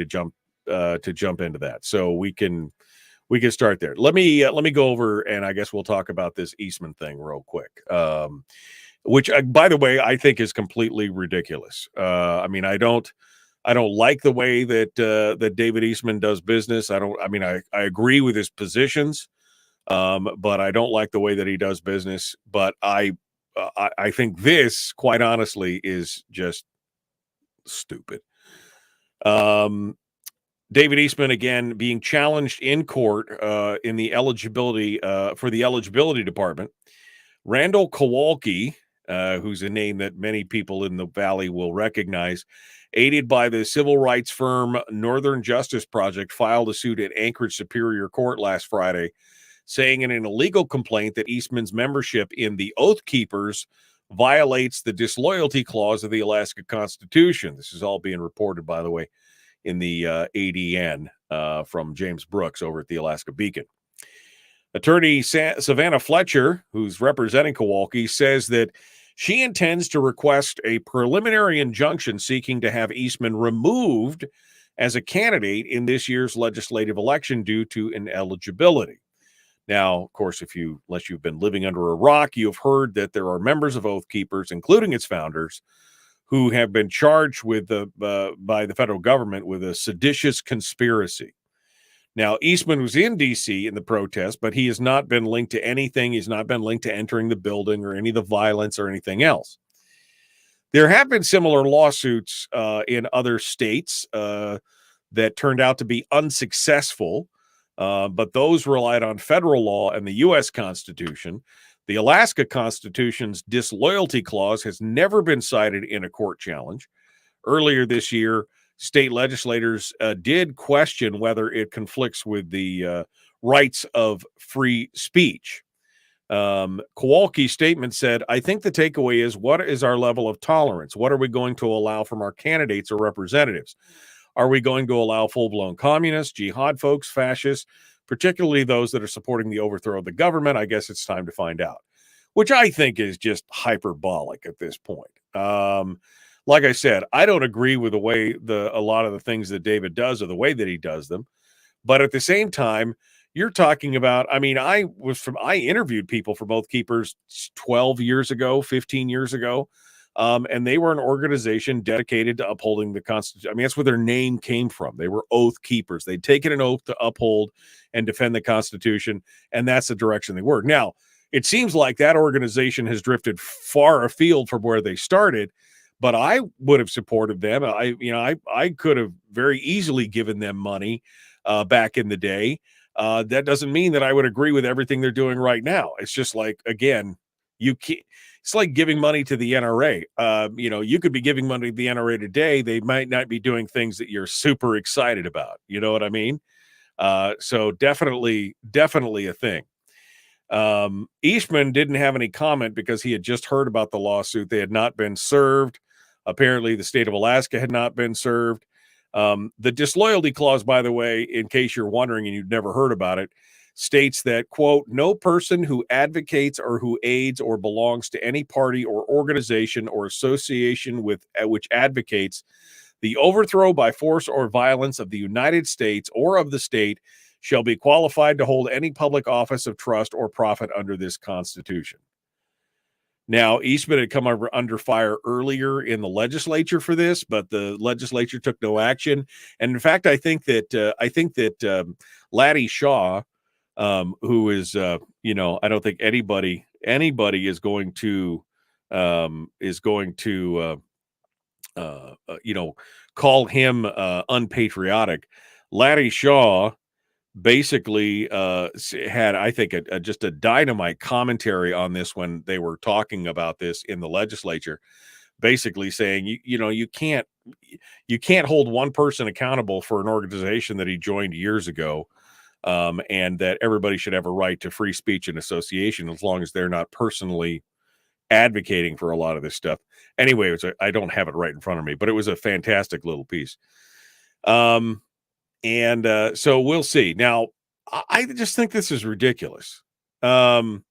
jump into that. So we can start there. Let me go over, and I guess we'll talk about this Eastman thing real quick. Which, by the way, I think is completely ridiculous. I mean, I don't like the way that David Eastman does business. I agree with his positions, but I don't like the way that he does business. But I think this, quite honestly, is just stupid. David Eastman, again, being challenged in court in the eligibility for the eligibility department. Randall Kowalski, who's a name that many people in the Valley will recognize, aided by the civil rights firm Northern Justice Project, filed a suit at Anchorage Superior Court last Friday, saying in an illegal complaint that Eastman's membership in the Oath Keepers violates the disloyalty clause of the Alaska Constitution. This is all being reported, by the way, in the ADN from James Brooks over at the Alaska Beacon. Attorney Savannah Fletcher, who's representing Kowalski, says that she intends to request a preliminary injunction seeking to have Eastman removed as a candidate in this year's legislative election due to ineligibility. Now, of course, unless you've been living under a rock, you've heard that there are members of Oath Keepers, including its founders, who have been charged with by the federal government with a seditious conspiracy. Now, Eastman was in D.C. in the protest, but he has not been linked to anything. He's not been linked to entering the building or any of the violence or anything else. There have been similar lawsuits in other states that turned out to be unsuccessful, but those relied on federal law and the U.S. Constitution. The Alaska Constitution's disloyalty clause has never been cited in a court challenge. Earlier this year, state legislators did question whether it conflicts with the rights of free speech. Kowalski's statement said, I think the takeaway is, what is our level of tolerance? What are we going to allow from our candidates or representatives? Are we going to allow full-blown communists, jihad folks, fascists, particularly those that are supporting the overthrow of the government? I guess it's time to find out, which I think is just hyperbolic at this point. Like I said, I don't agree with the way a lot of the things that David does or the way that he does them. But at the same time, you're talking about, I mean, I interviewed people for Oath Keepers 12 years ago, 15 years ago. And they were an organization dedicated to upholding the Constitution. I mean, that's where their name came from. They were Oath Keepers. They'd taken an oath to uphold and defend the Constitution. And that's the direction they were. Now, it seems like that organization has drifted far afield from where they started. But I would have supported them. I could have very easily given them money back in the day. That doesn't mean that I would agree with everything they're doing right now. It's just like, again, you It's like giving money to the NRA. You could be giving money to the NRA today. They might not be doing things that you're super excited about. You know what I mean? So definitely a thing. Eastman didn't have any comment because he had just heard about the lawsuit. They had not been served. Apparently, the state of Alaska had not been served. The disloyalty clause, by the way, in case you're wondering and you've never heard about it, states that, quote, no person who advocates or who aids or belongs to any party or organization or association with which advocates the overthrow by force or violence of the United States or of the state shall be qualified to hold any public office of trust or profit under this Constitution. Now, Eastman had come under fire earlier in the legislature for this, but the legislature took no action. And in fact, I think that Laddie Shaw, who is, I don't think anybody is going to call him unpatriotic. Laddie Shaw basically had, I think, just a dynamite commentary on this when they were talking about this in the legislature, basically saying, you can't hold one person accountable for an organization that he joined years ago, and that everybody should have a right to free speech and association as long as they're not personally advocating for a lot of this stuff. Anyway, I don't have it right in front of me, but it was a fantastic little piece. So we'll see. Now, I just think this is ridiculous. Like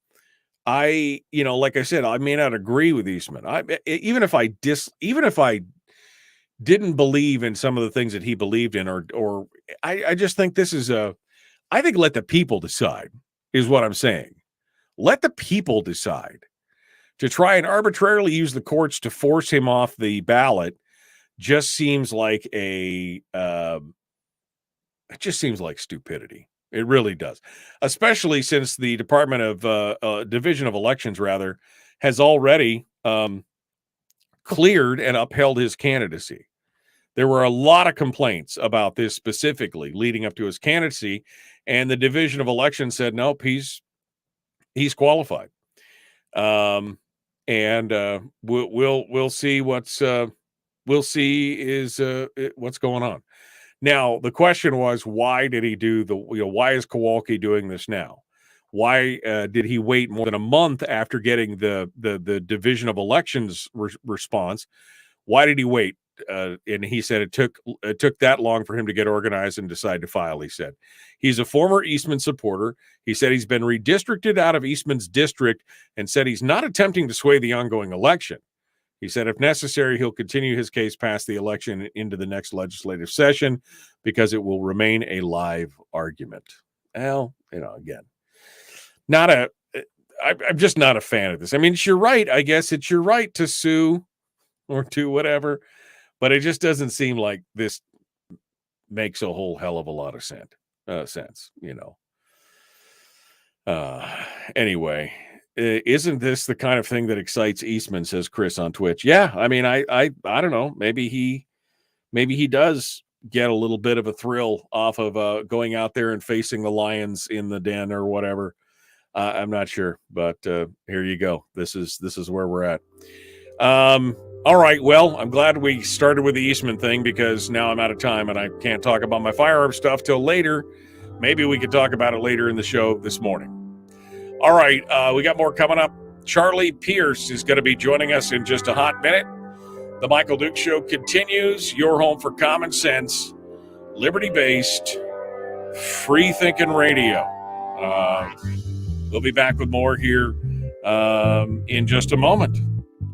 I said, I may not agree with Eastman. Even if I didn't believe in some of the things that he believed in, or I just think this is I think let the people decide is what I'm saying. Let the people decide. To try and arbitrarily use the courts to force him off the ballot just seems like stupidity. It really does, especially since the Department of Division of Elections, has already cleared and upheld his candidacy. There were a lot of complaints about this specifically leading up to his candidacy, and the Division of Elections said, nope, he's qualified. We'll see what's going on. Now, the question was, why did he do why is Kowalski doing this now? Why did he wait more than a month after getting the Division of Elections response? Why did he wait? And he said it took that long for him to get organized and decide to file. He said he's a former Eastman supporter. He said he's been redistricted out of Eastman's district and said he's not attempting to sway the ongoing election. He said if necessary, he'll continue his case past the election into the next legislative session because it will remain a live argument. Well, again, I'm just not a fan of this. I mean, it's your right. I guess it's your right to sue or do whatever. But it just doesn't seem like this makes a whole hell of a lot of sense. Anyway, isn't this the kind of thing that excites Eastman? Says Chris on Twitch. Yeah, I mean, I don't know. Maybe he does get a little bit of a thrill off of going out there and facing the lions in the den or whatever. I'm not sure, but here you go. This is where we're at. All right, well, I'm glad we started with the Eastman thing because now I'm out of time and I can't talk about my firearm stuff till later. Maybe we could talk about it later in the show this morning. All right, we got more coming up. Charlie Pierce is going to be joining us in just a hot minute. The Michael Duke Show continues. Your home for common sense, liberty-based, free-thinking radio. We'll be back with more here in just a moment.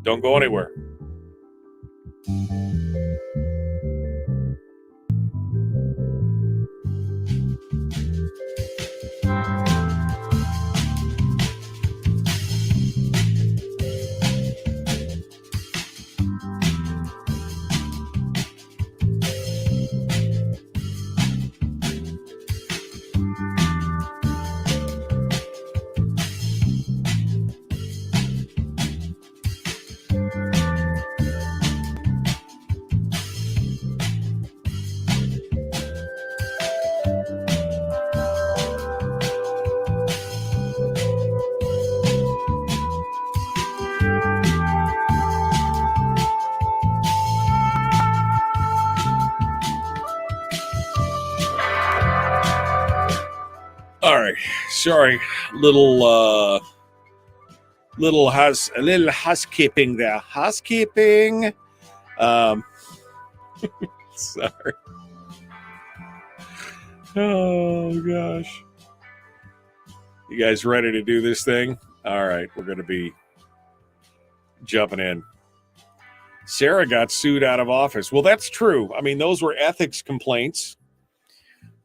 Don't go anywhere. All right. Sorry. Little housekeeping there. Housekeeping. Sorry. Oh gosh. You guys ready to do this thing? All right, we're going to be jumping in. Sarah got sued out of office. Well, that's true. I mean, those were ethics complaints,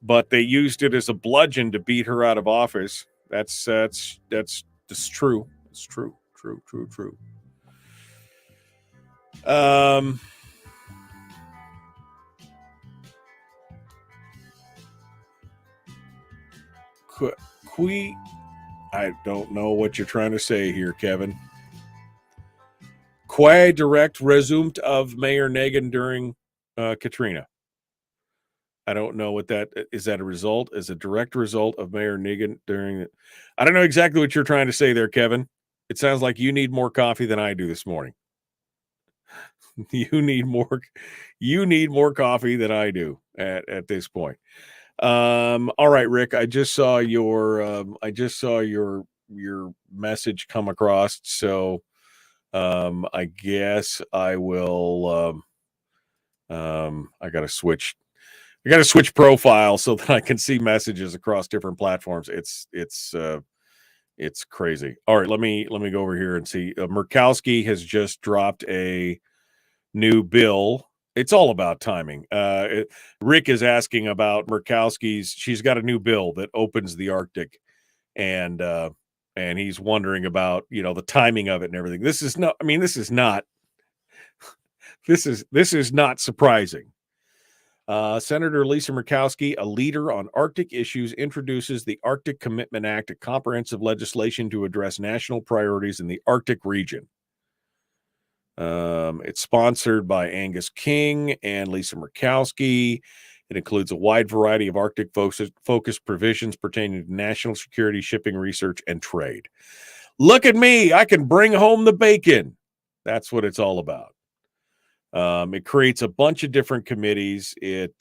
but they used it as a bludgeon to beat her out of office. That's true. It's true. True. I don't know what you're trying to say here, Kevin. Quay direct resumed of Mayor Nagin during Katrina. I don't know what that is. That a result? Is a direct result of Mayor Nagin during it? I don't know exactly what you're trying to say there, Kevin. It sounds like you need more coffee than I do this morning. You need more coffee than I do at this point. All right, Rick. I just saw your message come across. So I guess I will. I got to switch profile so that I can see messages across different platforms. It's crazy. All right, let me go over here and see. Murkowski has just dropped a new bill. It's all about timing. Rick is asking about Murkowski's. She's got a new bill that opens the Arctic, and he's wondering about the timing of it and everything. This is not surprising. Senator Lisa Murkowski, a leader on Arctic issues, introduces the Arctic Commitment Act, a comprehensive legislation to address national priorities in the Arctic region. It's sponsored by Angus King and Lisa Murkowski. It includes a wide variety of Arctic-focused provisions pertaining to national security, shipping, research, and trade. Look at me. I can bring home the bacon. That's what it's all about. It creates a bunch of different committees. It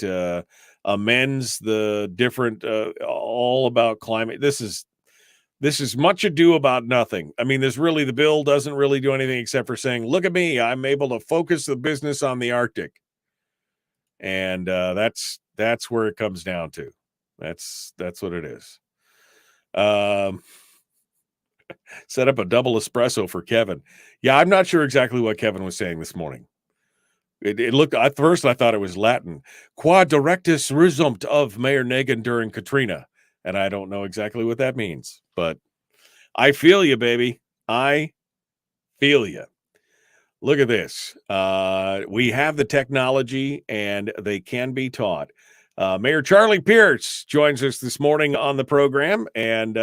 amends the different, all about climate. This is much ado about nothing. I mean, the bill doesn't really do anything except for saying, look at me, I'm able to focus the business on the Arctic. And that's where it comes down to. That's what it is. Set up a double espresso for Kevin. Yeah, I'm not sure exactly what Kevin was saying this morning. It looked, at first I thought it was Latin. Qua directus resumt of Mayor Nagin during Katrina. And I don't know exactly what that means, but I feel you, baby. I feel you. Look at this. We have the technology and they can be taught. Mayor Charlie Pierce joins us this morning on the program, and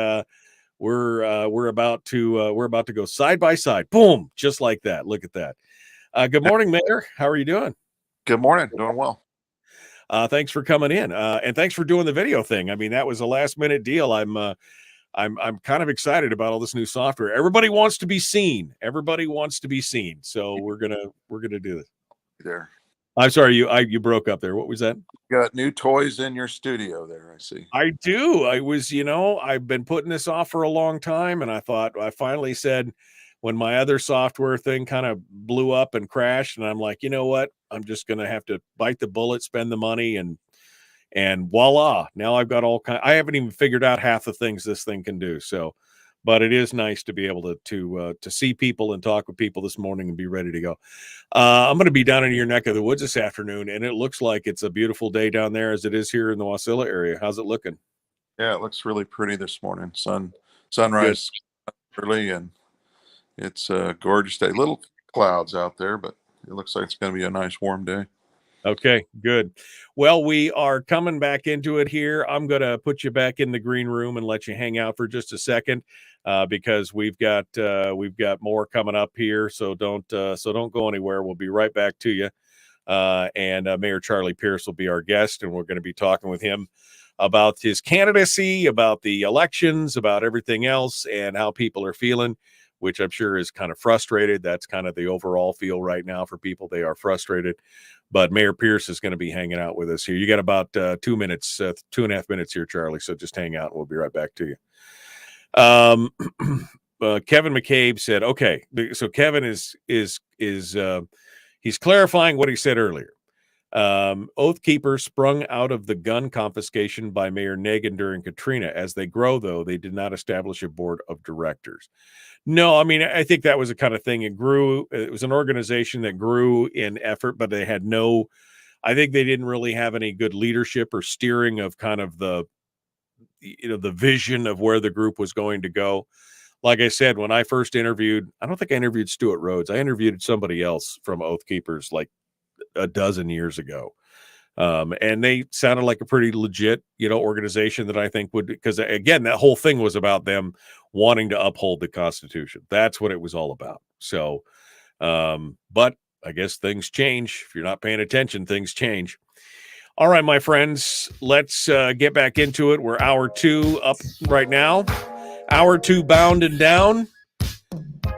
we're about to go side by side. Boom, just like that. Look at that. Good morning, Mayor. How are you doing? Good morning. Doing well. Thanks for coming in, and thanks for doing the video thing. I mean, that was a last minute deal. I'm kind of excited about all this new software. Everybody wants to be seen. So we're gonna do this. There. I'm sorry, you broke up there. What was that? You got new toys in your studio there, I see. I do. I've been putting this off for a long time, and I finally said, when my other software thing kind of blew up and crashed, and I'm like, you know what? I'm just going to have to bite the bullet, spend the money, and voila. Now I've got I haven't even figured out half the things this thing can do. So, but it is nice to be able to see people and talk with people this morning and be ready to go. I'm going to be down in your neck of the woods this afternoon, and it looks like it's a beautiful day down there as it is here in the Wasilla area. How's it looking? Yeah, it looks really pretty this morning. Sunrise early, and it's a gorgeous day. Little clouds out there, but it looks like it's going to be a nice warm day. Okay, good. Well, we are coming back into it here. I'm going to put you back in the green room and let you hang out for just a second, because we've got more coming up here. So don't go anywhere. We'll be right back to you. And Mayor Charlie Pierce will be our guest, and we're going to be talking with him about his candidacy, about the elections, about everything else, and how people are feeling, which I'm sure is kind of frustrated. That's kind of the overall feel right now for people. They are frustrated. But Mayor Pierce is going to be hanging out with us here. You got about 2 minutes, 2.5 minutes here, Charlie. So just hang out and we'll be right back to you. Kevin McCabe said, okay, so Kevin is he's clarifying what he said earlier. Oath Keepers sprung out of the gun confiscation by Mayor Nagin during Katrina. As they grow, though, they did not establish a board of directors. No, I mean, I think that was the kind of thing. It grew. It was an organization that grew in effort, but they had no, I think they didn't really have any good leadership or steering of kind of the vision of where the group was going to go. Like I said, when I first interviewed, I don't think I interviewed Stuart Rhodes. I interviewed somebody else from Oath Keepers like a dozen years ago. And they sounded like a pretty legit, organization that I think would, because again, that whole thing was about them wanting to uphold the Constitution. That's what it was all about. So, but I guess things change. If you're not paying attention, things change. All right, my friends, let's get back into it. We're hour 2 up right now. Hour 2 bound and down.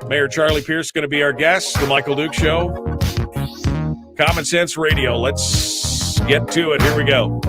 Mayor Charlie Pierce is going to be our guest. The Michael Duke Show. Common Sense Radio. Let's get to it. Here we go.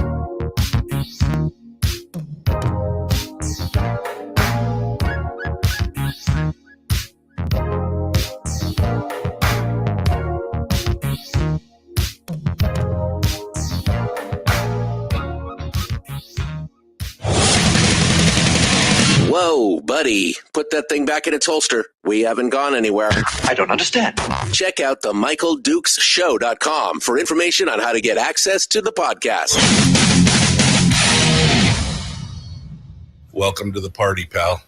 Whoa, buddy. Put that thing back in its holster. We haven't gone anywhere. I don't understand. Check out the MichaelDukesShow.com for information on how to get access to the podcast. Welcome to the party, pal.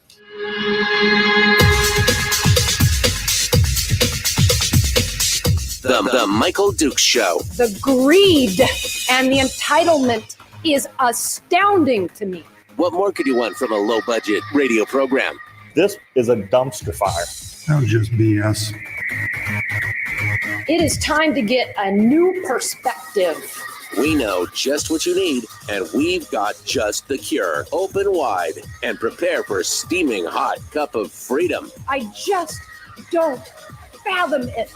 The Michael Dukes Show. The greed and the entitlement is astounding to me. What more could you want from a low-budget radio program? This is a dumpster fire. That was just BS. It is time to get a new perspective. We know just what you need, and we've got just the cure. Open wide and prepare for a steaming hot cup of freedom. I just don't fathom it.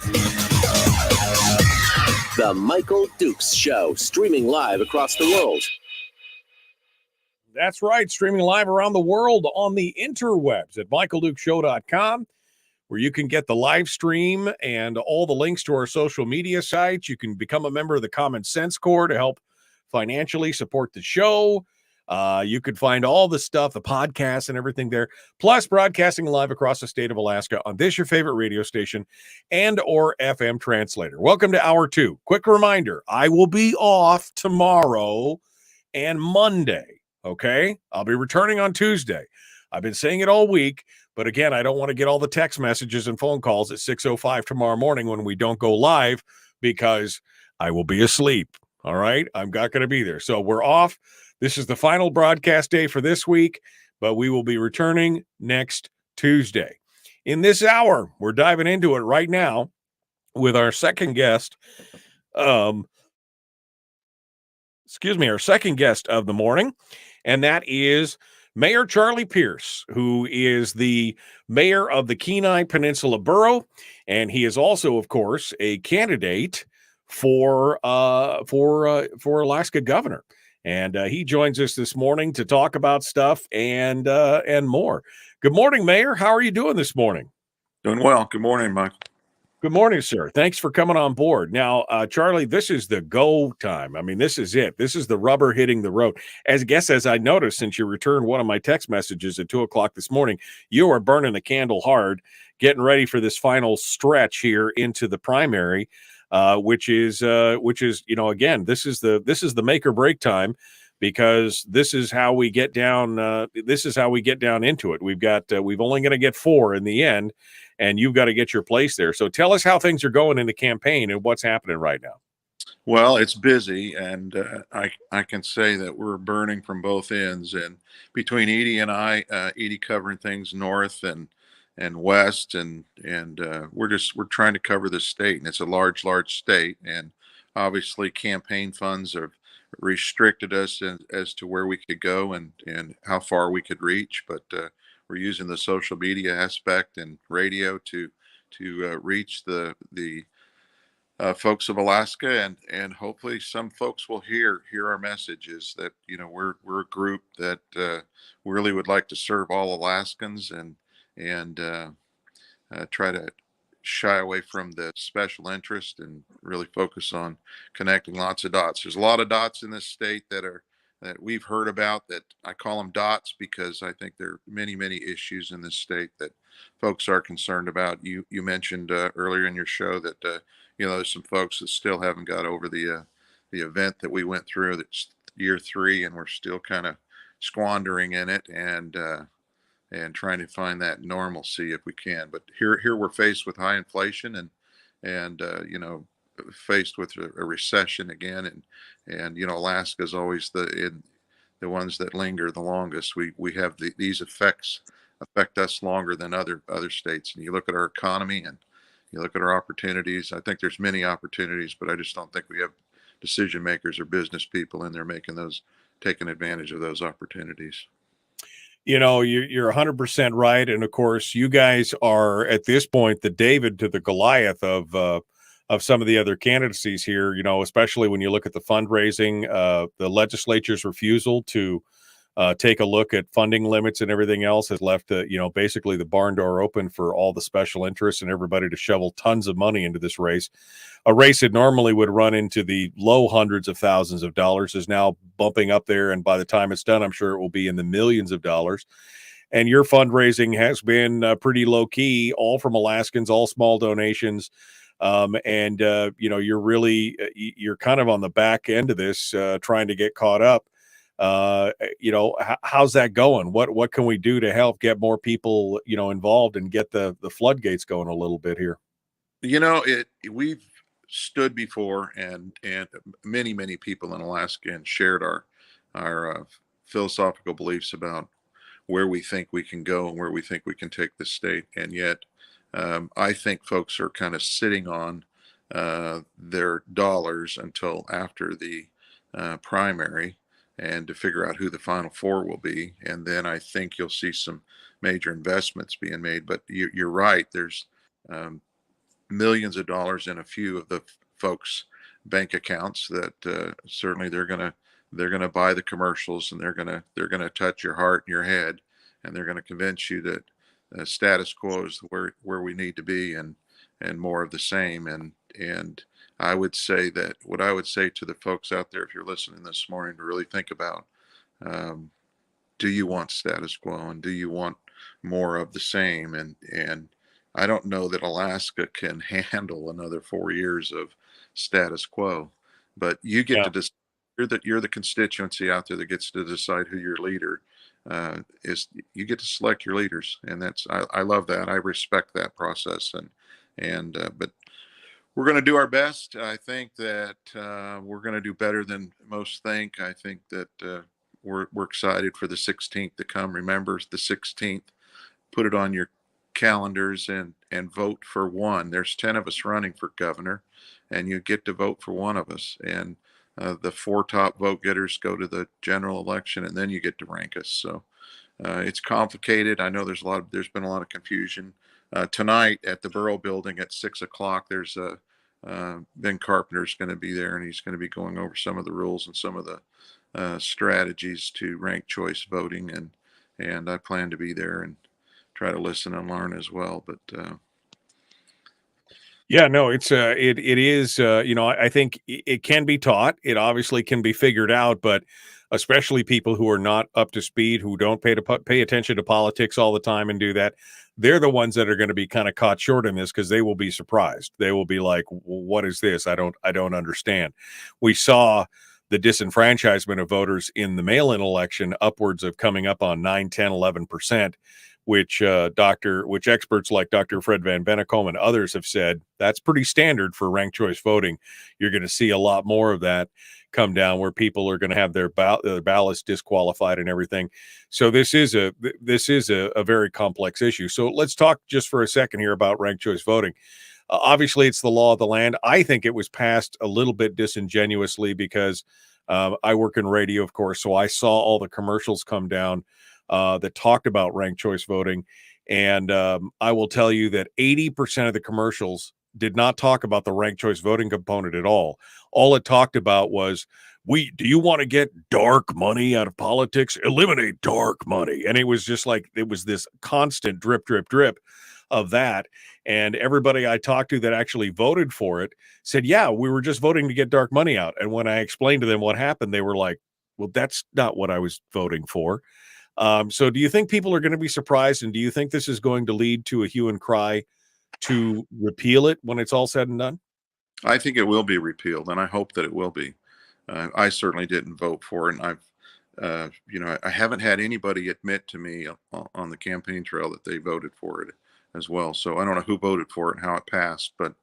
The Michael Dukes Show, streaming live across the world. That's right, streaming live around the world on the interwebs at michaeldukeshow.com, where you can get the live stream and all the links to our social media sites. You can become a member of the Common Sense Corps to help financially support the show. You could find all the stuff, the podcasts and everything there, plus broadcasting live across the state of Alaska on this, your favorite radio station, and or FM translator. Welcome to Hour 2. Quick reminder, I will be off tomorrow and Monday. Okay, I'll be returning on Tuesday. I've been saying it all week, but again, I don't want to get all the text messages and phone calls at 6:05 tomorrow morning when we don't go live because I will be asleep. All right, I'm not going to be there. So we're off. This is the final broadcast day for this week, but we will be returning next Tuesday. In this hour, we're diving into it right now with our second guest. Our second guest of the morning. And that is Mayor Charlie Pierce, who is the mayor of the Kenai Peninsula Borough. And he is also, of course, a candidate for Alaska governor. And he joins us this morning to talk about stuff and more. Good morning, Mayor. How are you doing this morning? Doing well. Good morning, Michael. Good morning, sir. Thanks for coming on board. Now, Charlie, this is the go time. I mean, this is it. This is the rubber hitting the road. As I noticed, since you returned one of my text messages at 2:00 this morning, you are burning the candle hard, getting ready for this final stretch here into the primary, which is again, this is the make or break time, because this is how we get down. This is how we get down into it. We've only going to get 4 in the end, and you've got to get your place there. So tell us how things are going in the campaign and what's happening right now. Well, it's busy, and I can say that we're burning from both ends. And between Edie and I, Edie covering things north and west, and we're trying to cover the state, and it's a large state, and obviously campaign funds have restricted us as to where we could go and how far we could reach, but we're using the social media aspect and radio to reach the folks of Alaska, and hopefully some folks will hear our messages that we're a group that really would like to serve all Alaskans and try to shy away from the special interest and really focus on connecting lots of dots. There's a lot of dots in this state that we've heard about, that I call them dots because I think there are many issues in this state that folks are concerned about. You mentioned earlier in your show that there's some folks that still haven't got over the event that we went through. That's year 3, and we're still kind of squandering in it and trying to find that normalcy if we can. But here we're faced with high inflation and faced with a recession again, and Alaska is always the ones that linger the longest. We have these effects affect us longer than other states. And you look at our economy and you look at our opportunities. I think there's many opportunities, but I just don't think we have decision makers or business people in there taking advantage of those opportunities. You're 100% right, and of course, you guys are at this point the David to the Goliath of some of the other candidacies here. Especially when you look at the fundraising, the legislature's refusal to take a look at funding limits and everything else has left basically the barn door open for all the special interests and everybody to shovel tons of money into this race. A race that normally would run into the low hundreds of thousands of dollars is now bumping up there, and by the time it's done, I'm sure it will be in the millions of dollars. And your fundraising has been pretty low key, all from Alaskans, all small donations. You're really you're kind of on the back end of this, trying to get caught up. How's that going? What can we do to help get more people involved and get the floodgates going a little bit here? We've stood before and many people in Alaska and shared our philosophical beliefs about where we think we can go and where we think we can take the state. And yet I think folks are kind of sitting on their dollars until after the primary, and to figure out who the final 4 will be. And then I think you'll see some major investments being made. But you're right. There's millions of dollars in a few of the folks' bank accounts that certainly they're gonna buy the commercials, and they're gonna touch your heart and your head, and they're gonna convince you that status quo is where we need to be, and more of the same. And I would say that what I would say to the folks out there, if you're listening this morning, to really think about, do you want status quo, and do you want more of the same? And I don't know that Alaska can handle another 4 years of status quo, but you get to decide. You're the constituency out there that gets to decide who your leader is. You get to select your leaders, and I love that. I respect that process, but we're going to do our best. I think that we're going to do better than most think. I think that we're excited for the 16th to come. Remember the 16th. Put it on your calendars and vote for one. There's 10 of us running for governor, and you get to vote for one of us. And the 4 top vote getters go to the general election, and then you get to rank us. So it's complicated. I know there's been a lot of confusion. Tonight at the Borough Building at 6:00, there's Ben Carpenter's going to be there, and he's going to be going over some of the rules and some of the strategies to rank choice voting, and I plan to be there and try to listen and learn as well. But yeah, no, it is, I think it can be taught. It obviously can be figured out, but especially people who are not up to speed, who don't pay attention to politics all the time and do that, they're the ones that are going to be kind of caught short in this, because they will be surprised. They will be like, what is this? I don't understand. We saw the disenfranchisement of voters in the mail-in election upwards of coming up on 9, 10, 11%, which experts like Dr. Fred Van Bennekom and others have said that's pretty standard for ranked choice voting. You're going to see a lot more of that come down, where people are going to have their ballots disqualified and everything. So this is a very complex issue. So let's talk just for a second here about ranked choice voting. Obviously, it's the law of the land. I think it was passed a little bit disingenuously because I work in radio, of course, so I saw all the commercials come down that talked about ranked choice voting. And I will tell you that 80% of the commercials did not talk about the ranked choice voting component at all. All it talked about was, do you want to get dark money out of politics? Eliminate dark money. And it was just like, it was this constant drip, drip, drip of that. And everybody I talked to that actually voted for it said, yeah, we were just voting to get dark money out. And when I explained to them what happened, they were like, well, that's not what I was voting for. So do you think people are going to be surprised? And do you think this is going to lead to a hue and cry to repeal it when it's all said and done? I think it will be repealed, and I hope that it will be. I certainly didn't vote for it, and I haven't had anybody admit to me on the campaign trail that they voted for it as well. So I don't know who voted for it and how it passed, but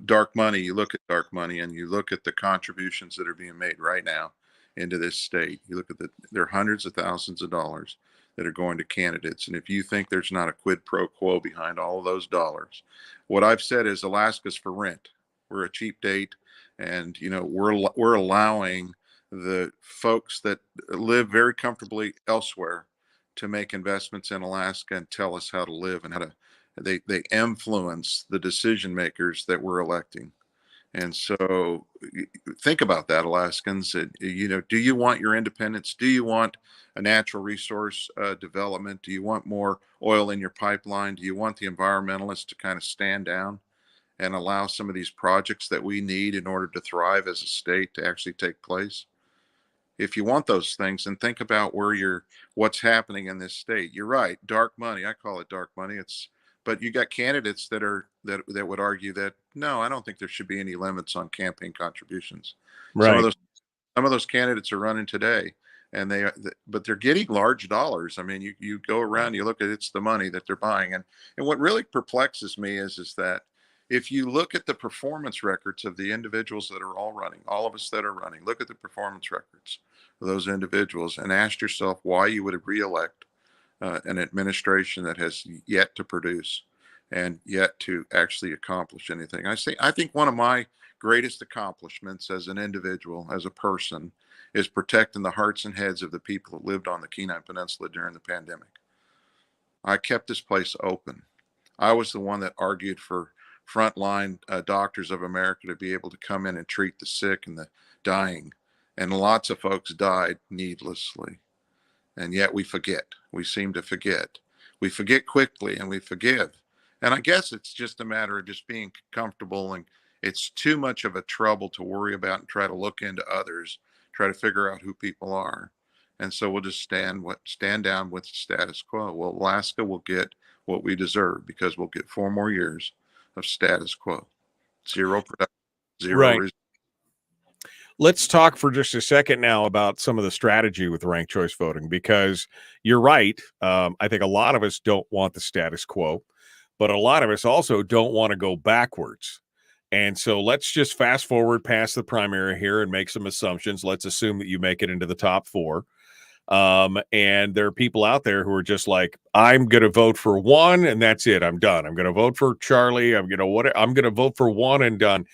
dark money, you look at dark money and you look at the contributions that are being made right now into this state. You look at there are hundreds of thousands of dollars that are going to candidates. And if you think there's not a quid pro quo behind all of those dollars, what I've said is Alaska's for rent. We're a cheap date, and we're allowing the folks that live very comfortably elsewhere to make investments in Alaska and tell us how to live and how to they influence the decision makers that we're electing. And so think about that, Alaskans. Do you want your independence? Do you want a natural resource development? Do you want more oil in your pipeline? Do you want the environmentalists to kind of stand down and allow some of these projects that we need in order to thrive as a state to actually take place? If you want those things, then think about what's happening in this state. You're right, dark money. I call it dark money. But you got candidates that would argue that no, I don't think there should be any limits on campaign contributions. Right. Some of those candidates are running today, and but they're getting large dollars. I mean, you go around, you look at it's the money that they're buying, and what really perplexes me is that if you look at the performance records of the individuals that are all running, all of us that are running, look at the performance records of those individuals and ask yourself why you would reelect an administration that has yet to produce and yet to actually accomplish anything. I think one of my greatest accomplishments as an individual, as a person, is protecting the hearts and heads of the people that lived on the Kenai Peninsula during the pandemic. I kept this place open. I was the one that argued for frontline doctors of America to be able to come in and treat the sick and the dying. And lots of folks died needlessly. And yet we forget. We seem to forget. We forget quickly and we forgive. And I guess it's just a matter of just being comfortable, and it's too much of a trouble to worry about and try to look into others, try to figure out who people are. And so we'll just stand down with the status quo. Well, Alaska will get what we deserve because we'll get 4 more years of status quo. Zero production, zero right. Let's talk for just a second now about some of the strategy with ranked choice voting, because you're right. I think a lot of us don't want the status quo, but a lot of us also don't want to go backwards. And so let's just fast forward past the primary here and make some assumptions. Let's assume that you make it into the top 4. And there are people out there who are just like, I'm going to vote for one and that's it. I'm done. I'm going to vote for Charlie. I'm going to vote for one and done.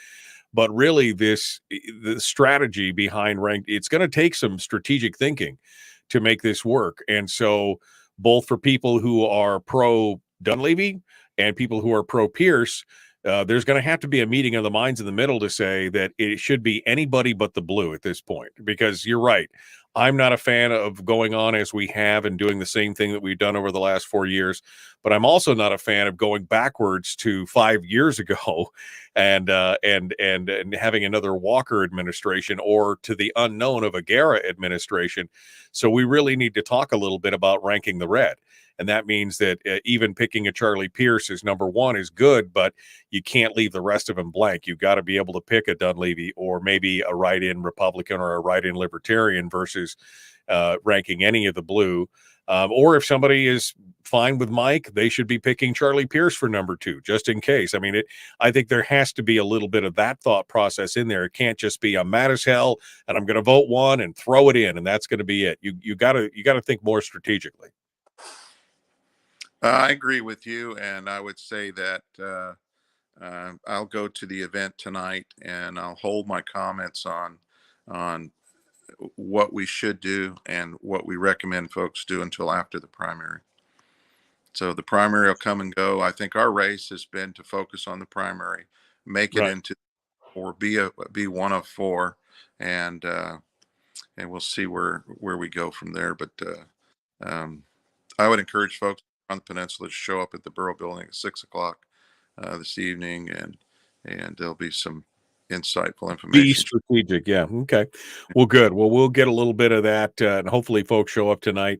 But really, the strategy behind ranked, it's going to take some strategic thinking to make this work. And so both for people who are pro Dunleavy and people who are pro Pierce, there's going to have to be a meeting of the minds in the middle to say that it should be anybody but the blue at this point, because you're right. I'm not a fan of going on as we have and doing the same thing that we've done over the last 4 years, but I'm also not a fan of going backwards to 5 years ago and having another Walker administration or to the unknown of a Guerra administration. So we really need to talk a little bit about ranking the red. And that means that even picking a Charlie Pierce as number 1 is good, but you can't leave the rest of them blank. You've got to be able to pick a Dunleavy or maybe a write-in Republican or a write-in Libertarian versus ranking any of the blue. Or if somebody is fine with Mike, they should be picking Charlie Pierce for number 2, just in case. I mean, I think there has to be a little bit of that thought process in there. It can't just be I'm mad as hell and I'm going to vote one and throw it in, and that's going to be it. You got to think more strategically. I agree with you, and I would say that I'll go to the event tonight, and I'll hold my comments on what we should do and what we recommend folks do until after the primary. So the primary will come and go. I think our race has been to focus on the primary, make it Right. into or be one of four, and we'll see where we go from there. But um, I would encourage folks on the peninsula to show up at the Borough Building at 6 o'clock this evening, and there'll be some insightful Be information. strategic. Yeah. Okay. Well, good. Well, we'll get a little bit of that, and hopefully folks show up tonight.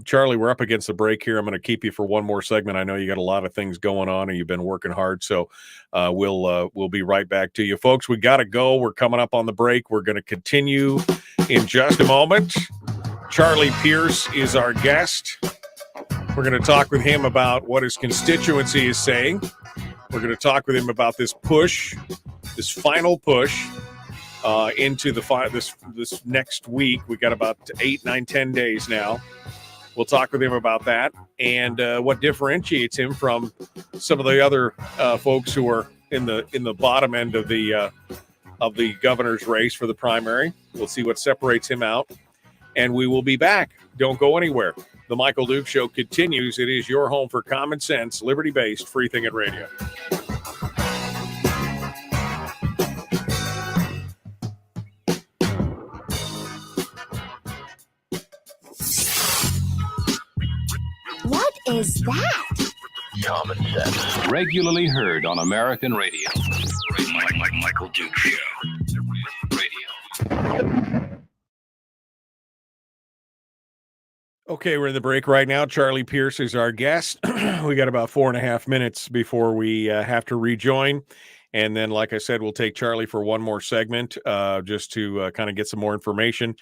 Charlie, we're up against the break here. I'm going to keep you for one more segment. I know you got a lot of things going on and you've been working hard. So we'll be right back to you. Folks, we got to go. We're coming up on the break. We're going to continue in just a moment. Charlie Pierce is our guest. We're going to talk with him about what his constituency is saying. We're going to talk with him about this push, this final push into the this next week. We got about 8, 9, 10 days now. We'll talk with him about that and what differentiates him from some of the other folks who are in the bottom end of the governor's race for the primary. We'll see what separates him out, and we will be back. Don't go anywhere. The Michael Duke Show continues. It is your home for common sense, liberty-based, free thinking radio. What is that? Common sense. Regularly heard on American radio. Michael Duke Show. Radio. Okay, we're in the break right now. Charlie Pierce is our guest. We got about 4.5 minutes before we have to rejoin. And then, like I said, we'll take Charlie for one more segment just to kind of get some more information.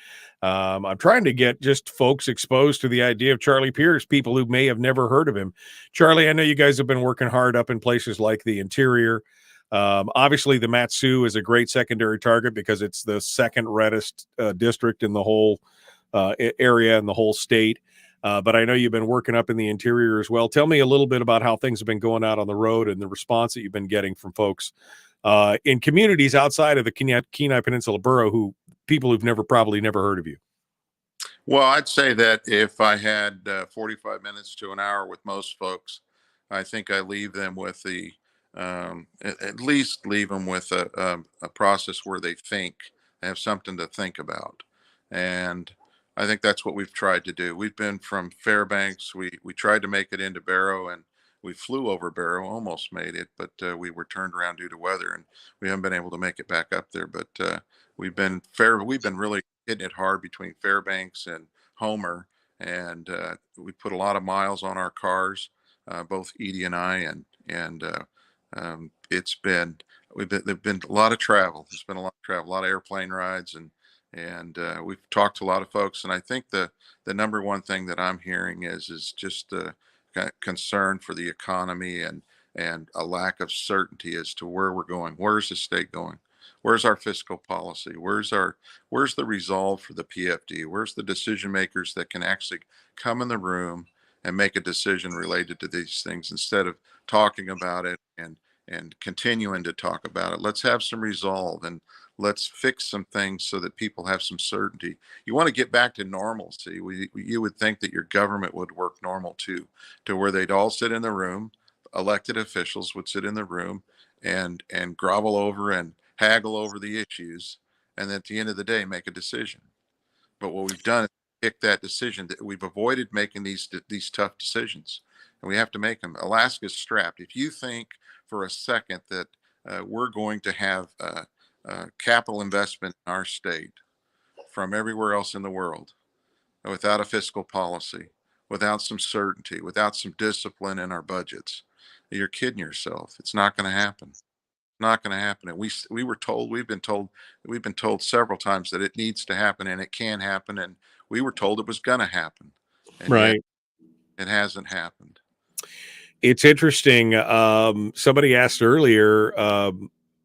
I'm trying to get just folks exposed to the idea of Charlie Pierce, people who may have never heard of him. Charlie, I know you guys have been working hard up in places like the interior. Obviously, the Mat-Su is a great secondary target because it's the second reddest district in the whole area in the whole state. But I know you've been working up in the interior as well. Tell me a little bit about how things have been going out on the road and the response that you've been getting from folks in communities outside of the Kenai Peninsula Borough, people who've probably never heard of you. Well, I'd say that if I had 45 minutes to an hour with most folks, I think I leave them with at least leave them with a process where they have something to think about. And I think that's what we've tried to do. We've been from Fairbanks. We tried to make it into Barrow, and we flew over Barrow, almost made it, but we were turned around due to weather, and we haven't been able to make it back up there. But we've been really hitting it hard between Fairbanks and Homer, and we put a lot of miles on our cars, both Edie and I, and there's been a lot of travel. There's been a lot of travel, a lot of airplane rides, and we've talked to a lot of folks. And I think the number one thing that I'm hearing is just concern for the economy and a lack of certainty as to where we're going. Where's the state going? Where's our fiscal policy? Where's the resolve for the PFD? Where's the decision makers that can actually come in the room and make a decision related to these things instead of talking about it and continuing to talk about it? Let's have some resolve and let's fix some things so that people have some certainty. You want to get back to normalcy. You would think that your government would work normal too, to where they'd all sit in the room, elected officials would sit in the room and grovel over and haggle over the issues, and at the end of the day make a decision. But what we've done is pick that decision. That we've avoided making these tough decisions, and we have to make them. Alaska's strapped. If you think for a second that we're going to have capital investment in our state from everywhere else in the world without a fiscal policy, without some certainty, without some discipline in our budgets, you're kidding yourself. It's not going to happen. Not going to happen. And we've been told several times that it needs to happen and it can happen. And we were told it was going to happen. And right. It hasn't happened. It's interesting. Somebody asked earlier,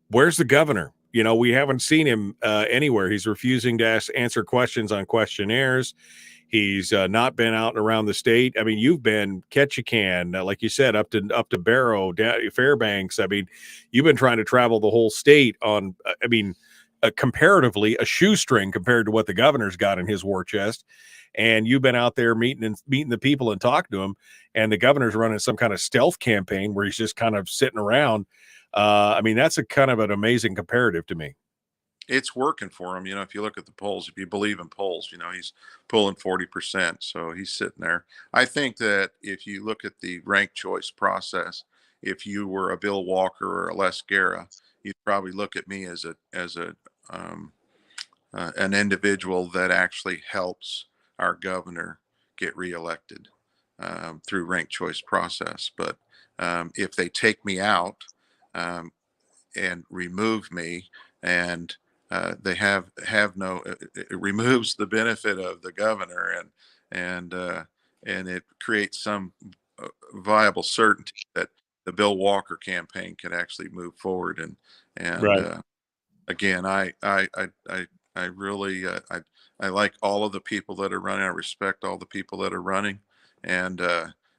where's the governor? We haven't seen him anywhere. He's refusing to answer questions on questionnaires. He's not been out and around the state. I mean, you've been Ketchikan, like you said, up to Barrow, Fairbanks. I mean, you've been trying to travel the whole state comparatively a shoestring compared to what the governor's got in his war chest. And you've been out there meeting the people and talking to them, and the governor's running some kind of stealth campaign where he's just kind of sitting around. I mean, that's a kind of an amazing comparative to me. It's working for him. If you look at the polls, if you believe in polls, he's pulling 40%. So he's sitting there. I think that if you look at the ranked choice process, if you were a Bill Walker or a Les Guerra, you'd probably look at me as an individual that actually helps our governor get reelected through ranked choice process. But if they take me out and remove me, and they have no, it removes the benefit of the governor, and it creates some viable certainty that the Bill Walker campaign can actually move forward. And Right. Again, I really I like all of the people that are running. I respect all the people that are running, and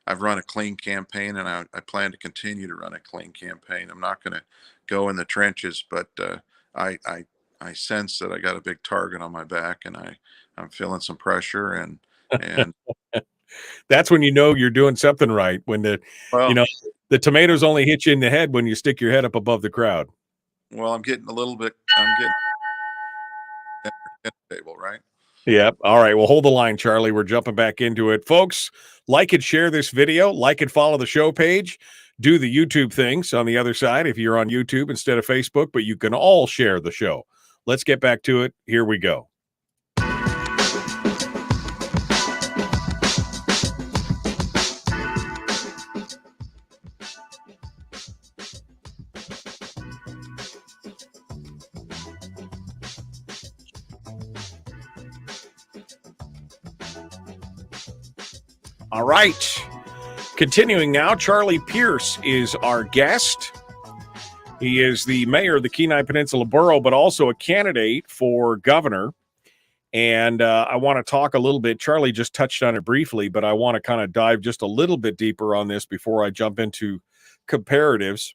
I've run a clean campaign, and I plan to continue to run a clean campaign. I'm not going to go in the trenches, but I, I I sense that I got a big target on my back, and I'm feeling some pressure, and That's when you know you're doing something right. When you well, know, the tomatoes only hit you in the head when you stick your head up above the crowd. I'm getting a little bit. I'm getting at the table, right? Yep. All right. Well, hold the line, Charlie. We're jumping back into it. Folks, like and share this video, like and follow the show page, do the YouTube things on the other side if you're on YouTube instead of Facebook, but you can all share the show. Let's get back to it. Here we go. All right. Continuing now, Charlie Pierce is our guest. He is the mayor of the Kenai Peninsula Borough, but also a candidate for governor. And I want to talk a little bit. Charlie just touched on it briefly, but I want to kind of dive just a little bit deeper on this before I jump into comparatives.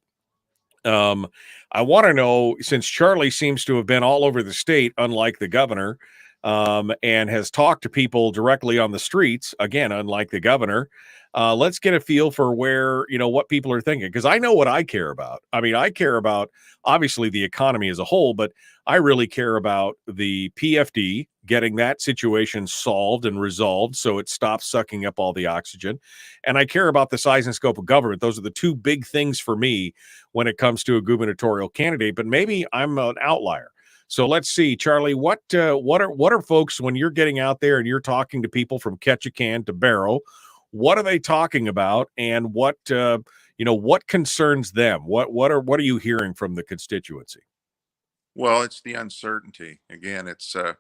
I want to know, since Charlie seems to have been all over the state, unlike the governor, and has talked to people directly on the streets, again, unlike the governor. Let's get a feel for where, what people are thinking. Because I know what I care about. I mean, I care about, obviously, the economy as a whole, but I really care about the PFD, getting that situation solved and resolved so it stops sucking up all the oxygen. And I care about the size and scope of government. Those are the two big things for me when it comes to a gubernatorial candidate. But maybe I'm an outlier. So let's see, Charlie, what are folks, when you're getting out there and you're talking to people from Ketchikan to Barrow, what are they talking about, and what concerns them? What are you hearing from the constituency? Well, it's the uncertainty. Again, it's the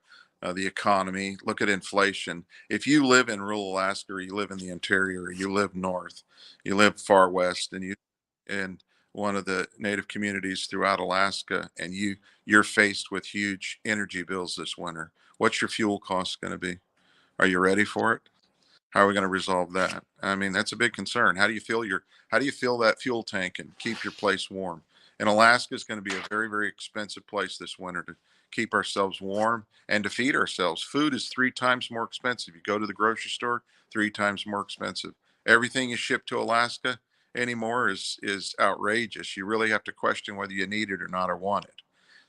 economy. Look at inflation. If you live in rural Alaska, or you live in the interior, or you live north, you live far west, and you in one of the native communities throughout Alaska, and you're faced with huge energy bills this winter, what's your fuel cost going to be? Are you ready for it? How are we going to resolve that? I mean, that's a big concern. How do you fill that fuel tank and keep your place warm? And Alaska is going to be a very, very expensive place this winter to keep ourselves warm and to feed ourselves. Food is 3 times more expensive. You go to the grocery store, 3 times more expensive. Everything is shipped to Alaska anymore is outrageous. You really have to question whether you need it or not, or want it.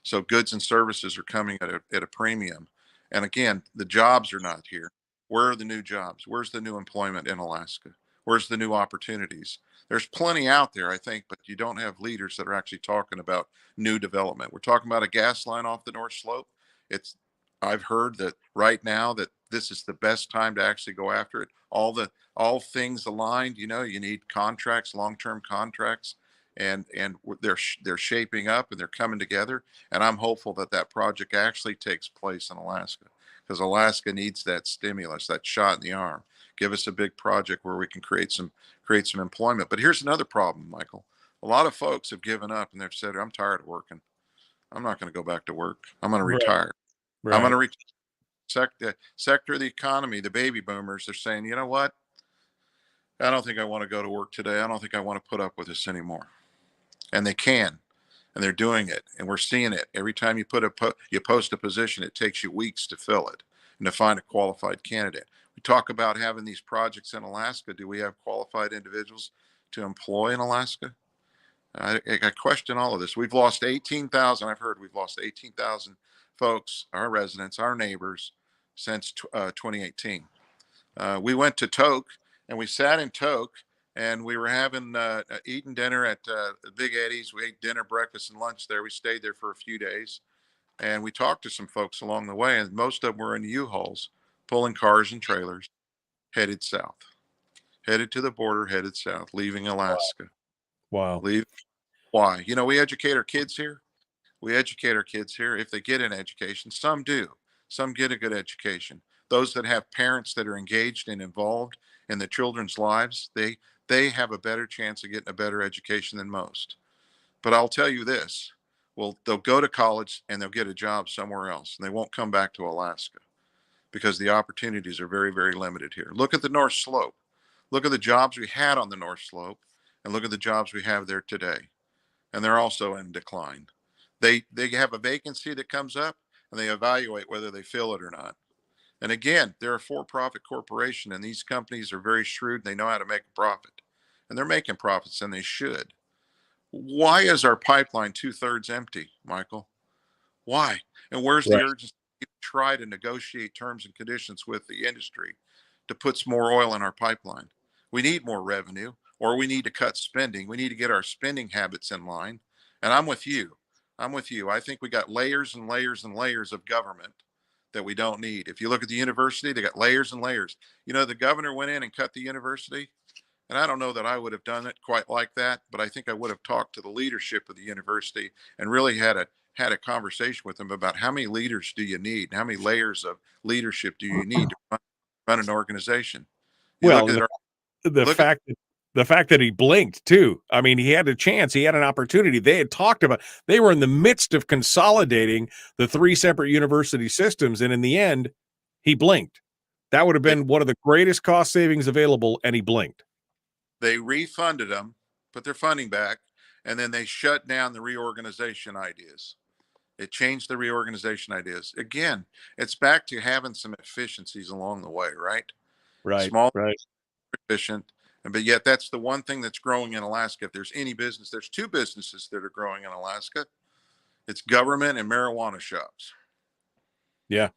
So goods and services are coming at a premium. And again, the jobs are not here. Where are the new jobs? Where's the new employment in Alaska? Where's the new opportunities? There's plenty out there, I think, but you don't have leaders that are actually talking about new development. We're talking about a gas line off the North Slope. It's I've heard that right now that this is the best time to actually go after it. All things aligned, you need contracts, long-term contracts, and they're shaping up and they're coming together. And I'm hopeful that that project actually takes place in Alaska, because Alaska needs that stimulus, that shot in the arm. Give us a big project where we can create some employment. But here's another problem, Michael. A lot of folks have given up and they've said, "I'm tired of working. I'm not going to go back to work. I'm going to Right. retire. I'm Right. going to sector of the economy, the baby boomers. They're saying, you know what? I don't think I want to go to work today. I don't think I want to put up with this anymore." And they can. and they're doing it, and we're seeing it. Every time you you post a position, it takes you weeks to fill it and to find a qualified candidate. We talk about having these projects in Alaska. Do we have qualified individuals to employ in Alaska? I question all of this. We've lost 18,000. I've heard we've lost 18,000 folks, our residents, our neighbors, since 2018. We went to Tok, and we sat in Tok, and we were having eating dinner at Big Eddie's. We ate dinner, breakfast, and lunch there. We stayed there for a few days, and we talked to some folks along the way, and most of them were in U-Hauls, pulling cars and trailers, headed south, headed to the border, headed south, leaving Alaska. Wow. Leave. Why? You know, we educate our kids here. We educate our kids here if they get an education. Some do. Some get a good education. Those that have parents that are engaged and involved in the children's lives, they have a better chance of getting a better education than most. But I'll tell you this, well, they'll go to college and they'll get a job somewhere else, and they won't come back to Alaska because the opportunities are very, very limited here. Look at the North Slope. Look at the jobs we had on the North Slope, and look at the jobs we have there today. And they're also in decline. They have a vacancy that comes up, and they evaluate whether they fill it or not. And again, they're a for-profit corporation, and these companies are very shrewd. They know how to make a profit, and they're making profits, and they should. Why is our pipeline 2/3 empty, Michael? Why? And where's the urgency to try to negotiate terms and conditions with the industry to put some more oil in our pipeline? We need more revenue, or we need to cut spending. We need to get our spending habits in line. And I'm with you. I'm with you. I think we got layers and layers and layers of government that we don't need. If you look at the university, they got layers and layers. You know, the governor went in and cut the university. And I don't know that I would have done it quite like that, but I think I would have talked to the leadership of the university and really had a conversation with them about how many leaders do you need? How many layers of leadership do you need to run an organization? You Well, look at the fact that he blinked too. I mean, he had a chance. He had an opportunity. They had talked about. They were in the midst of consolidating the 3 separate university systems, and in the end, he blinked. That would have been one of the greatest cost savings available, and he blinked. They refunded them, put their funding back, and then they shut down the reorganization ideas. It changed the reorganization ideas. Again, it's back to having some efficiencies along the way, right? Right. Small, right. efficient. But yet that's the one thing that's growing in Alaska. If there's any business, there's 2 businesses that are growing in Alaska. It's government and marijuana shops. Yeah.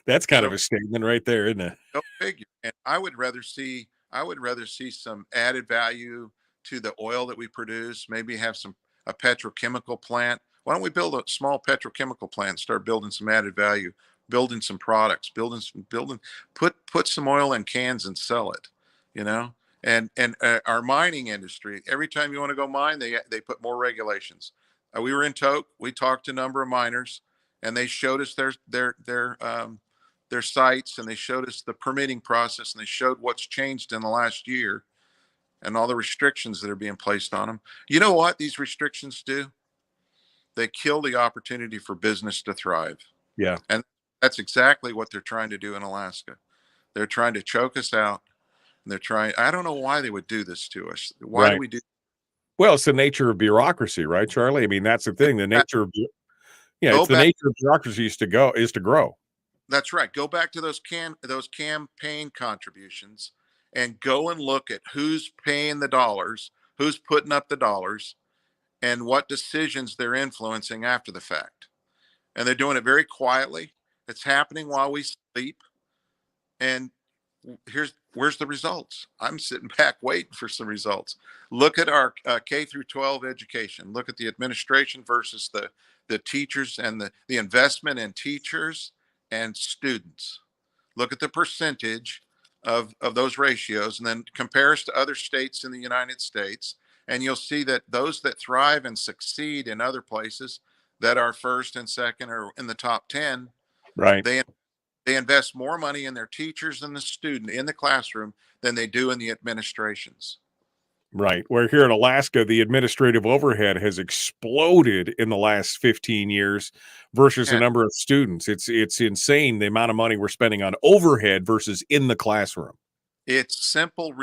That's kind of a statement right there, isn't it? Go figure. And I would rather see some added value to the oil that we produce, maybe have a petrochemical plant. Why don't we build a small petrochemical plant, start building some added value, building some products, put some oil in cans and sell it, you know? And our mining industry, every time you want to go mine, they put more regulations. We were in Tok, we talked to a number of miners, and they showed us their sites, and they showed us the permitting process, and they showed what's changed in the last year and all the restrictions that are being placed on them. You know what these restrictions do? They kill the opportunity for business to thrive. Yeah. And that's exactly what they're trying to do in Alaska. They're trying to choke us out. And I don't know why they would do this to us. Why do we do? Well, it's the nature of bureaucracy, right, Charlie? I mean, that's the thing. The nature of, it's the nature of bureaucracy is to grow. That's right. Go back to those campaign contributions and go and look at who's paying the dollars, who's putting up the dollars, and what decisions they're influencing after the fact. And they're doing it very quietly. It's happening while we sleep. And where's the results? I'm sitting back waiting for some results. Look at our K through 12 education. Look at the administration versus the teachers and the investment in teachers and students. Look at the percentage of those ratios, and then compare us to other states in the United States. And you'll see that those that thrive and succeed in other places that are first and second or in the top 10, right? They invest more money in their teachers and the student in the classroom than they do in the administrations. Right. Where here in Alaska, the administrative overhead has exploded in the last 15 years versus the number of students. It's insane the amount of money we're spending on overhead versus in the classroom. It's simple.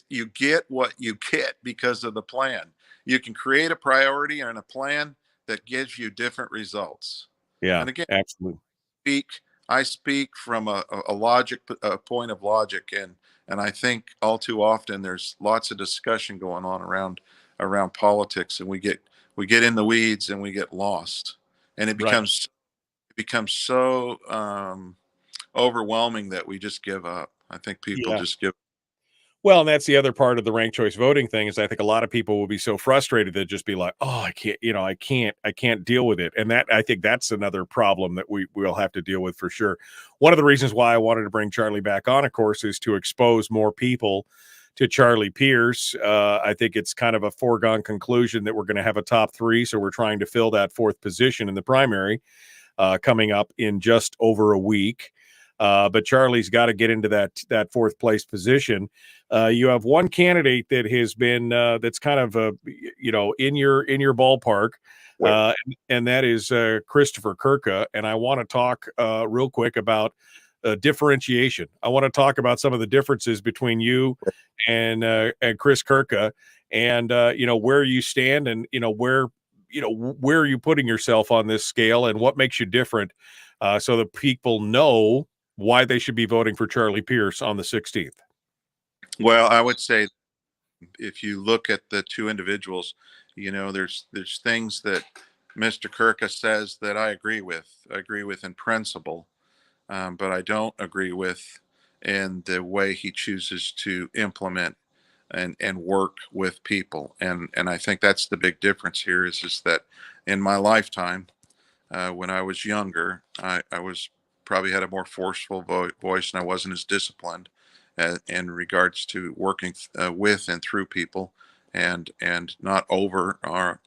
You get what you get because of the plan. you can create a priority and a plan that gives you different results. Yeah, And again, absolutely. I speak from a logic, a point of logic, and I think all too often there's lots of discussion going on around politics, and we get in the weeds and we get lost, and it Right. becomes so overwhelming that we just give up. I think people Yeah. just give. Well, and that's the other part of the ranked choice voting thing is I think a lot of people will be so frustrated that just be like, "Oh, I can't, I can't deal with it." And that I think that's another problem that we'll have to deal with for sure. One of the reasons why I wanted to bring Charlie back on, of course, is to expose more people to Charlie Pierce. I think it's kind of a foregone conclusion that we're going to have a top three, so we're trying to fill that fourth position in the primary coming up in just over a week. But Charlie's got to get into that fourth place position. You have one candidate that has been that's kind of in your ballpark, and that is Christopher Kirka. And I want to talk real quick about differentiation. I want to talk about some of the differences between you and Chris Kirka, and where you stand, and where are you putting yourself on this scale, and what makes you different, so that people know why they should be voting for Charlie Pierce on the 16th. Well, I would say if you look at the two individuals, there's things that Mr. Kirka says that I agree with. I agree with in principle, but I don't agree with in the way he chooses to implement and work with people. And I think that's the big difference here is that in my lifetime, when I was younger, I was probably had a more forceful voice, and I wasn't as disciplined in regards to working with and through people, and not over our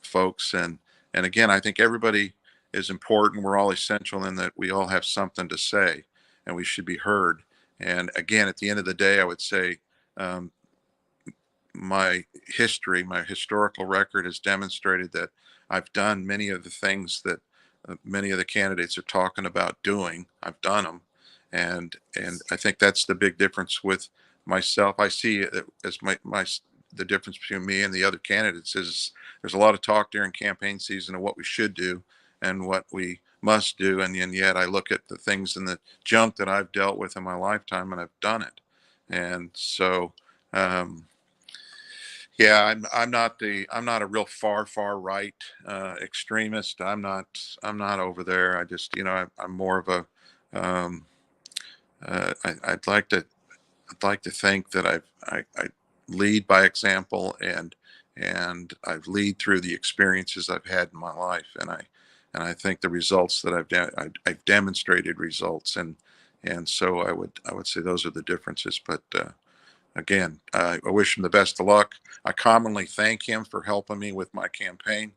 folks. And again, I think everybody is important. We're all essential in that we all have something to say, and we should be heard. And again, at the end of the day, I would say my historical record has demonstrated that I've done many of the things that many of the candidates are talking about doing. I've done them, and I think that's the big difference with myself. I see it as my the difference between me and the other candidates is there's a lot of talk during campaign season of what we should do and what we must do, and yet I look at the things and the junk that I've dealt with in my lifetime, and I've done it. And so yeah, I'm not a real far right extremist. I'm not over there. I just I'm more of a um, I'd like to think that I lead by example, and I lead through the experiences I've had in my life, and I think the results that I've demonstrated results, and so I would say those are the differences. But again, I wish him the best of luck. I commonly thank him for helping me with my campaign.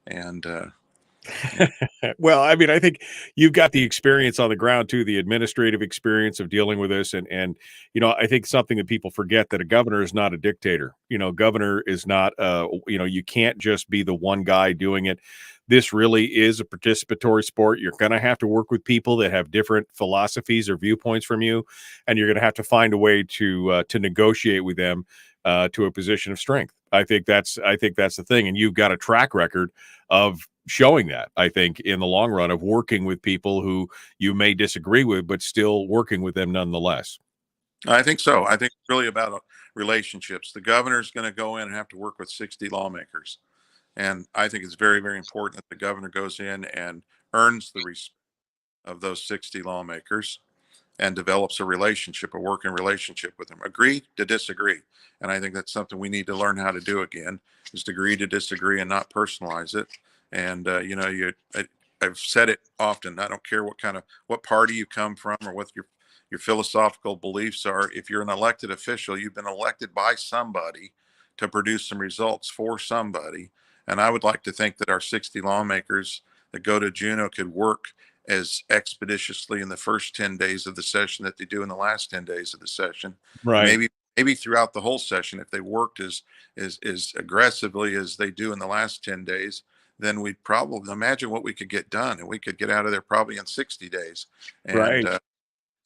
And Well, I mean, I think you've got the experience on the ground too, the administrative experience of dealing with this, and I think something that people forget that a governor is not a dictator. Governor is not you can't just be the one guy doing it. This really is a participatory sport. You're going to have to work with people that have different philosophies or viewpoints from you, and you're going to have to find a way to negotiate with them to a position of strength. I think that's the thing, and you've got a track record of showing that, I think, in the long run, of working with people who you may disagree with, but still working with them nonetheless. I think so. I think it's really about relationships. The governor's going to go in and have to work with 60 lawmakers. And I think it's very, very important that the governor goes in and earns the respect of those 60 lawmakers and develops a working relationship with them. Agree to disagree. And I think that's something we need to learn how to do again, is to agree to disagree and not personalize it. And, I've said it often. I don't care what party you come from or what your philosophical beliefs are. If you're an elected official, you've been elected by somebody to produce some results for somebody. And I would like to think that our 60 lawmakers that go to Juneau could work as expeditiously in the first 10 days of the session that they do in the last 10 days of the session. And Right. maybe throughout the whole session, if they worked as aggressively as they do in the last 10 days, then we'd probably imagine what we could get done, and we could get out of there probably in 60 days. And Right.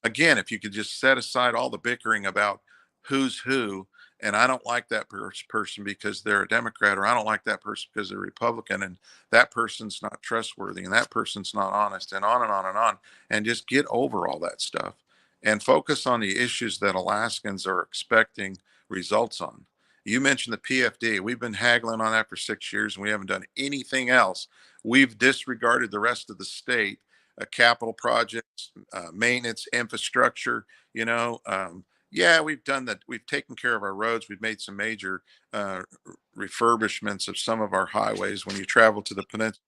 again, if you could just set aside all the bickering about who's who and I don't like that person because they're a Democrat, or I don't like that person because they're Republican, and that person's not trustworthy, and that person's not honest, and on and on and on. And just get over all that stuff and focus on the issues that Alaskans are expecting results on. You mentioned the PFD. We've been haggling on that for 6 years, and we haven't done anything else. We've disregarded the rest of the state, capital projects, maintenance, infrastructure, yeah, we've done that. We've taken care of our roads. We've made some major refurbishments of some of our highways. When you travel to the peninsula,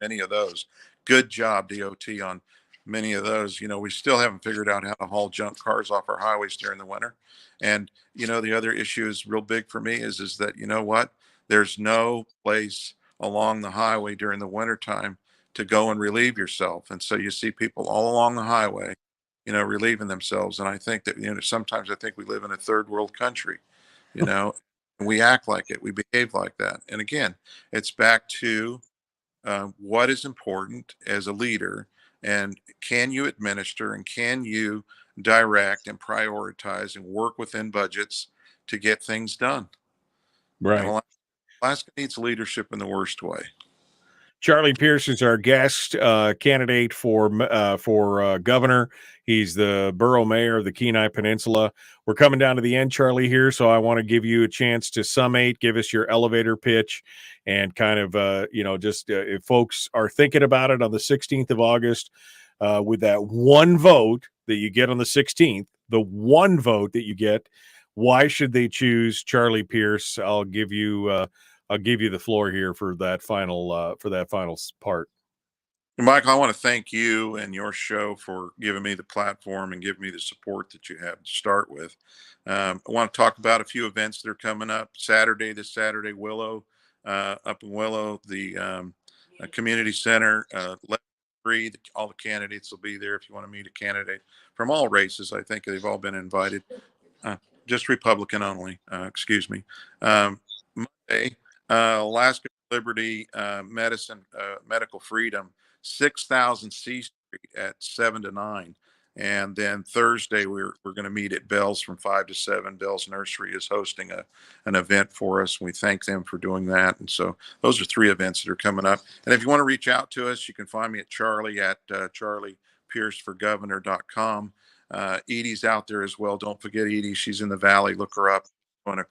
many of those, good job, DOT, on many of those. We still haven't figured out how to haul junk cars off our highways during the winter. And the other issue is real big for me is that what? There's no place along the highway during the wintertime to go and relieve yourself. And so you see people all along the highway relieving themselves. And I think that, sometimes I think we live in a third world country, and we act like it, we behave like that. And again, it's back to what is important as a leader, and can you administer, and can you direct and prioritize and work within budgets to get things done? Right. And Alaska needs leadership in the worst way. Charlie Pierce is our guest candidate for governor. He's the borough mayor of the Kenai Peninsula. We're coming down to the end, Charlie, here, so I want to give you a chance to summate, give us your elevator pitch, and kind of, just if folks are thinking about it on the 16th of August, with that one vote that you get on the 16th, the one vote that you get, why should they choose Charlie Pierce? I'll give you the floor here for that final part. Michael, I want to thank you and your show for giving me the platform and giving me the support that you have to start with. I want to talk about a few events that are coming up. This Saturday, Willow, up in Willow, the community center, free. All the candidates will be there if you want to meet a candidate from all races. I think they've all been invited. Just Republican only, excuse me. Monday, Alaska Liberty Medical Freedom, 6,000 C Street at 7 to 9. And then Thursday, we're going to meet at Bell's from 5 to 7. Bell's Nursery is hosting an event for us. We thank them for doing that. And so those are 3 events that are coming up. And if you want to reach out to us, you can find me at Charlie at charliepierceforgovernor.com. Edie's out there as well. Don't forget Edie. She's in the Valley. Look her up. Doing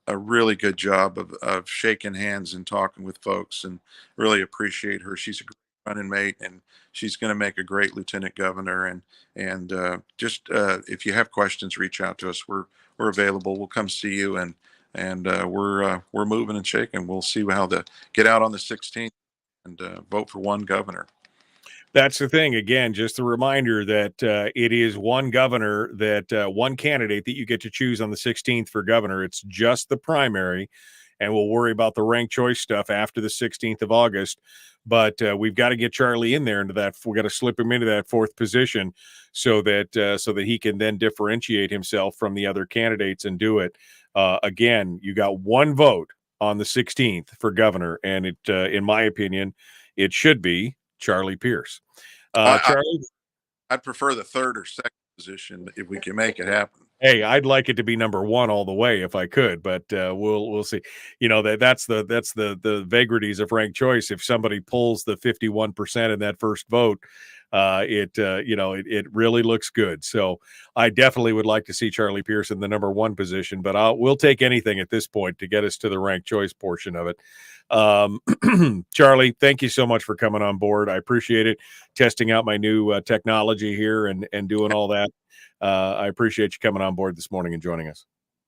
a really good job of shaking hands and talking with folks, and really appreciate her. She's a great running mate, and she's going to make a great lieutenant governor. And just if you have questions, reach out to us. We're available. We'll come see you, and we're moving and shaking. We'll see how to get out on the 16th and vote for one governor. That's the thing. Again, just a reminder that it is one governor, one candidate that you get to choose on the 16th for governor. It's just the primary, and we'll worry about the ranked choice stuff after the 16th of August. But we've got to get Charlie in there into that. We got to slip him into that 4th position so that he can then differentiate himself from the other candidates and do it. Again, you got one vote on the 16th for governor, and it, in my opinion, it should be Charlie Pierce. Charlie, I'd prefer the 3rd or 2nd position if we can make it happen. Hey, I'd like it to be number 1 all the way if I could, but we'll see. That's the vagaries of ranked choice. If somebody pulls the 51% in that first vote, it really looks good. So I definitely would like to see Charlie Pierce in the number 1 position, but we'll take anything at this point to get us to the ranked choice portion of it. Charlie, thank you so much for coming on board. I appreciate it. Testing out my new technology here and doing all that. I appreciate you coming on board this morning and joining us.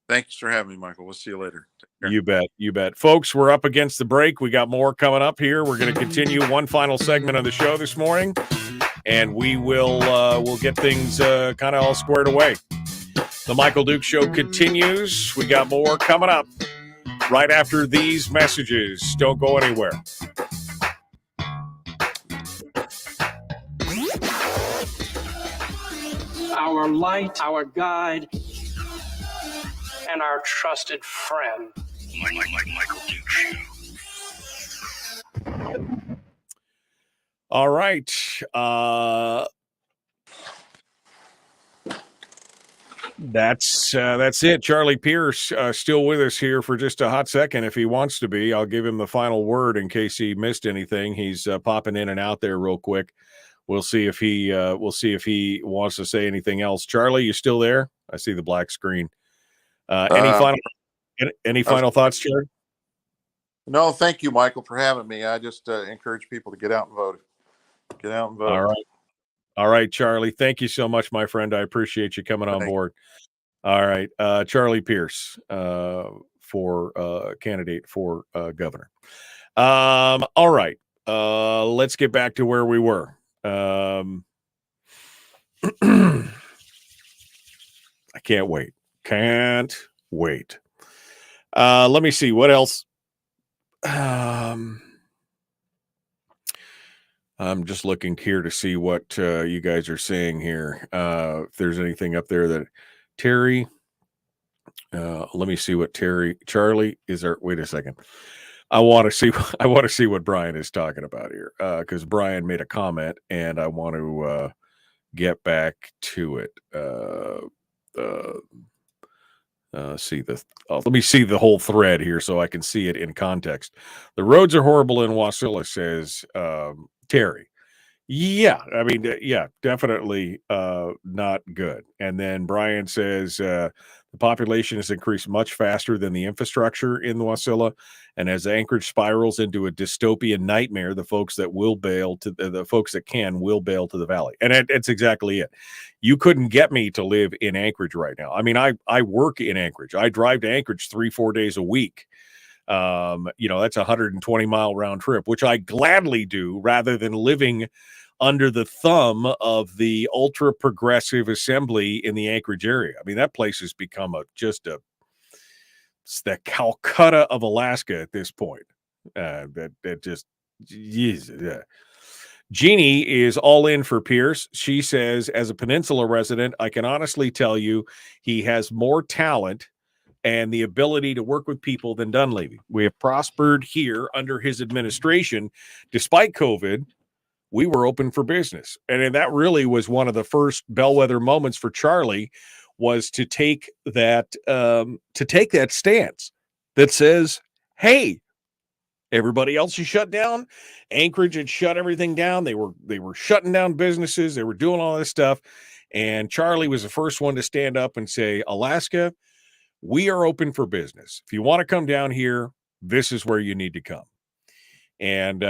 Thanks for having me, Michael. We'll see you later. You bet. Folks, we're up against the break. We got more coming up here. We're going to continue one final segment of the show this morning, and we'll get things kind of all squared away. The Michael Duke Show continues. We got more coming up right after these messages. Don't go anywhere. Our light, our guide, and our trusted friend. Michael Duke Show. All right. That's it. Charlie Pierce still with us here for just a hot second. If he wants to be, I'll give him the final word in case he missed anything. He's popping in and out there real quick. We'll see if he wants to say anything else. Charlie, you still there? I see the black screen. Any final thoughts, Charlie? No, thank you, Michael, for having me. I just encourage people to get out and vote. Get out and vote. All right, Charlie. Thank you so much, my friend. I appreciate you coming on board. All right, Charlie Pierce for candidate for governor. All right, let's get back to where we were. I can't wait. Can't wait. Let me see what else. I'm just looking here to see what you guys are saying here. If there's anything up there that Terry, let me see what Charlie is there. Wait a second. I want to see what Brian is talking about here. Because Brian made a comment and I want to get back to it. Let me see the whole thread here so I can see it in context. The roads are horrible in Wasilla, says Terry. Yeah, I mean, yeah, definitely not good. And then Brian says the population has increased much faster than the infrastructure in Wasilla, and as Anchorage spirals into a dystopian nightmare, the folks that will bail to the folks that can will bail to the valley. And it's exactly it. You couldn't get me to live in Anchorage right now. I mean, I work in Anchorage. I drive to Anchorage 3-4 days a week. That's a 120-mile round trip, which I gladly do rather than living under the thumb of the ultra progressive assembly in the Anchorage area. I mean, that place has become it's the Calcutta of Alaska at this point. Jeannie is all in for Pierce. She says, as a Peninsula resident, I can honestly tell you he has more talent and the ability to work with people than Dunleavy. We have prospered here under his administration. Despite COVID, we were open for business. And that really was one of the first bellwether moments for Charlie, was to take that stance that says, hey, everybody else is shut down. Anchorage had shut everything down. They were shutting down businesses. They were doing all this stuff. And Charlie was the first one to stand up and say, Alaska, we are open for business. If you want to come down here, this is where you need to come. And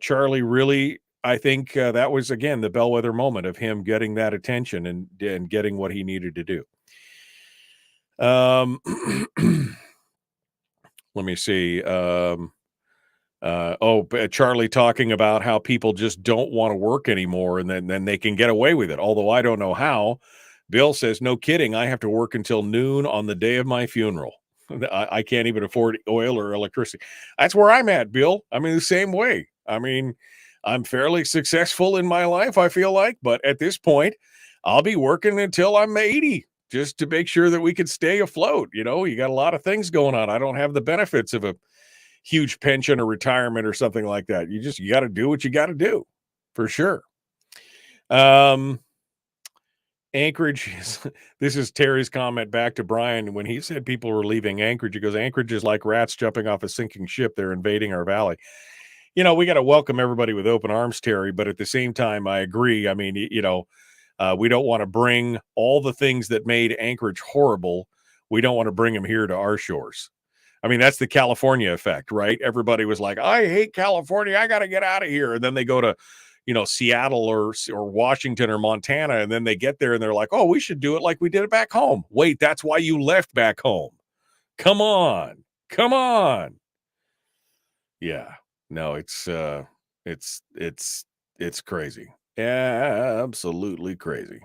Charlie really, I think that was, again, the bellwether moment of him getting that attention and getting what he needed to do. Let me see. Charlie talking about how people just don't want to work anymore, and then they can get away with it. Although I don't know how. Bill says, no kidding. I have to work until noon on the day of my funeral. I can't even afford oil or electricity. That's where I'm at, Bill. I mean, the same way. I mean, I'm fairly successful in my life, I feel like. But at this point, I'll be working until I'm 80 just to make sure that we can stay afloat. You know, you got a lot of things going on. I don't have the benefits of a huge pension or retirement or something like that. You got to do what you got to do, for sure. Anchorage, this is Terry's comment back to Brian when he said people were leaving Anchorage. He goes, Anchorage is like rats jumping off a sinking ship. They're invading our valley. You know, we got to welcome everybody with open arms, Terry, but at the same time, I agree. I mean, we don't want to bring all the things that made Anchorage horrible. We don't want to bring them here to our shores. I mean, that's the California effect, right? Everybody was like, I hate California. I got to get out of here. And then they go to, Seattle or Washington or Montana. And then they get there and they're like, oh, we should do it like we did it back home. Wait, that's why you left back home. Come on. Yeah, no, it's crazy. Yeah, absolutely crazy.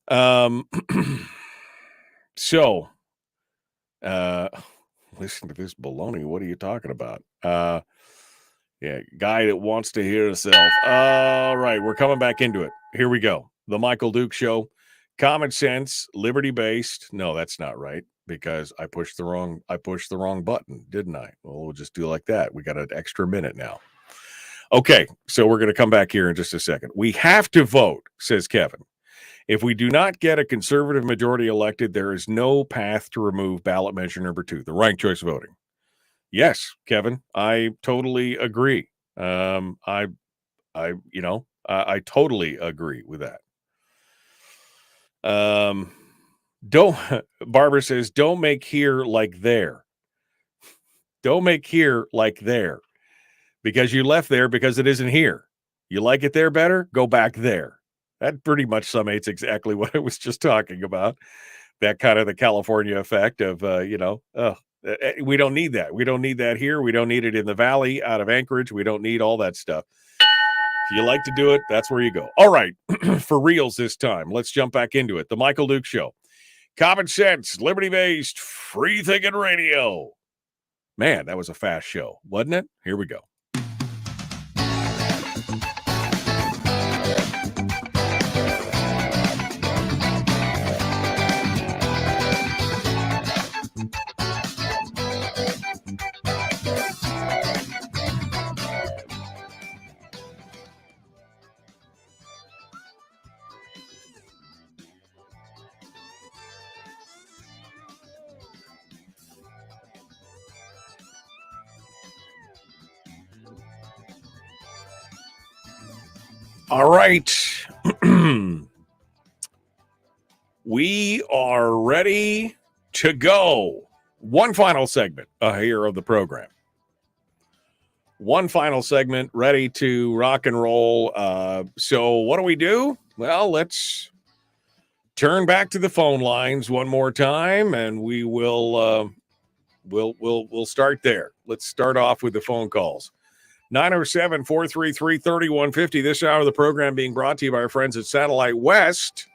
So, listen to this baloney. What are you talking about? Yeah, guy that wants to hear himself. All right, we're coming back into it. Here we go. The Michael Duke Show. Common sense, liberty-based. No, that's not right, because I pushed the wrong button, didn't I? Well, we'll just do it like that. We got an extra minute now. Okay, so we're going to come back here in just a second. We have to vote, says Kevin. If we do not get a conservative majority elected, there is no path to remove ballot measure number 2, the ranked choice voting. Yes, Kevin, I totally agree. I totally agree with that. Don't Barbara says, don't make here like there. Don't make here like there. Because you left there because it isn't here. You like it there better? Go back there. That pretty much summates exactly what I was just talking about. That kind of the California effect of, we don't need that. We don't need that here. We don't need it in the valley out of Anchorage. We don't need all that stuff. If you like to do it, that's where you go. All right, for reals this time. Let's jump back into it. The Michael Duke Show. Common sense, liberty-based, free-thinking radio. Man, that was a fast show, wasn't it? Here we go. All right. We are ready to go. One final segment here of the program. One final segment ready to rock and roll. So what do? Well, let's turn back to the phone lines one more time, and we will we'll start there. Let's start off with the phone calls. 907-433-3150. This hour of the program being brought to you by our friends at Satellite West.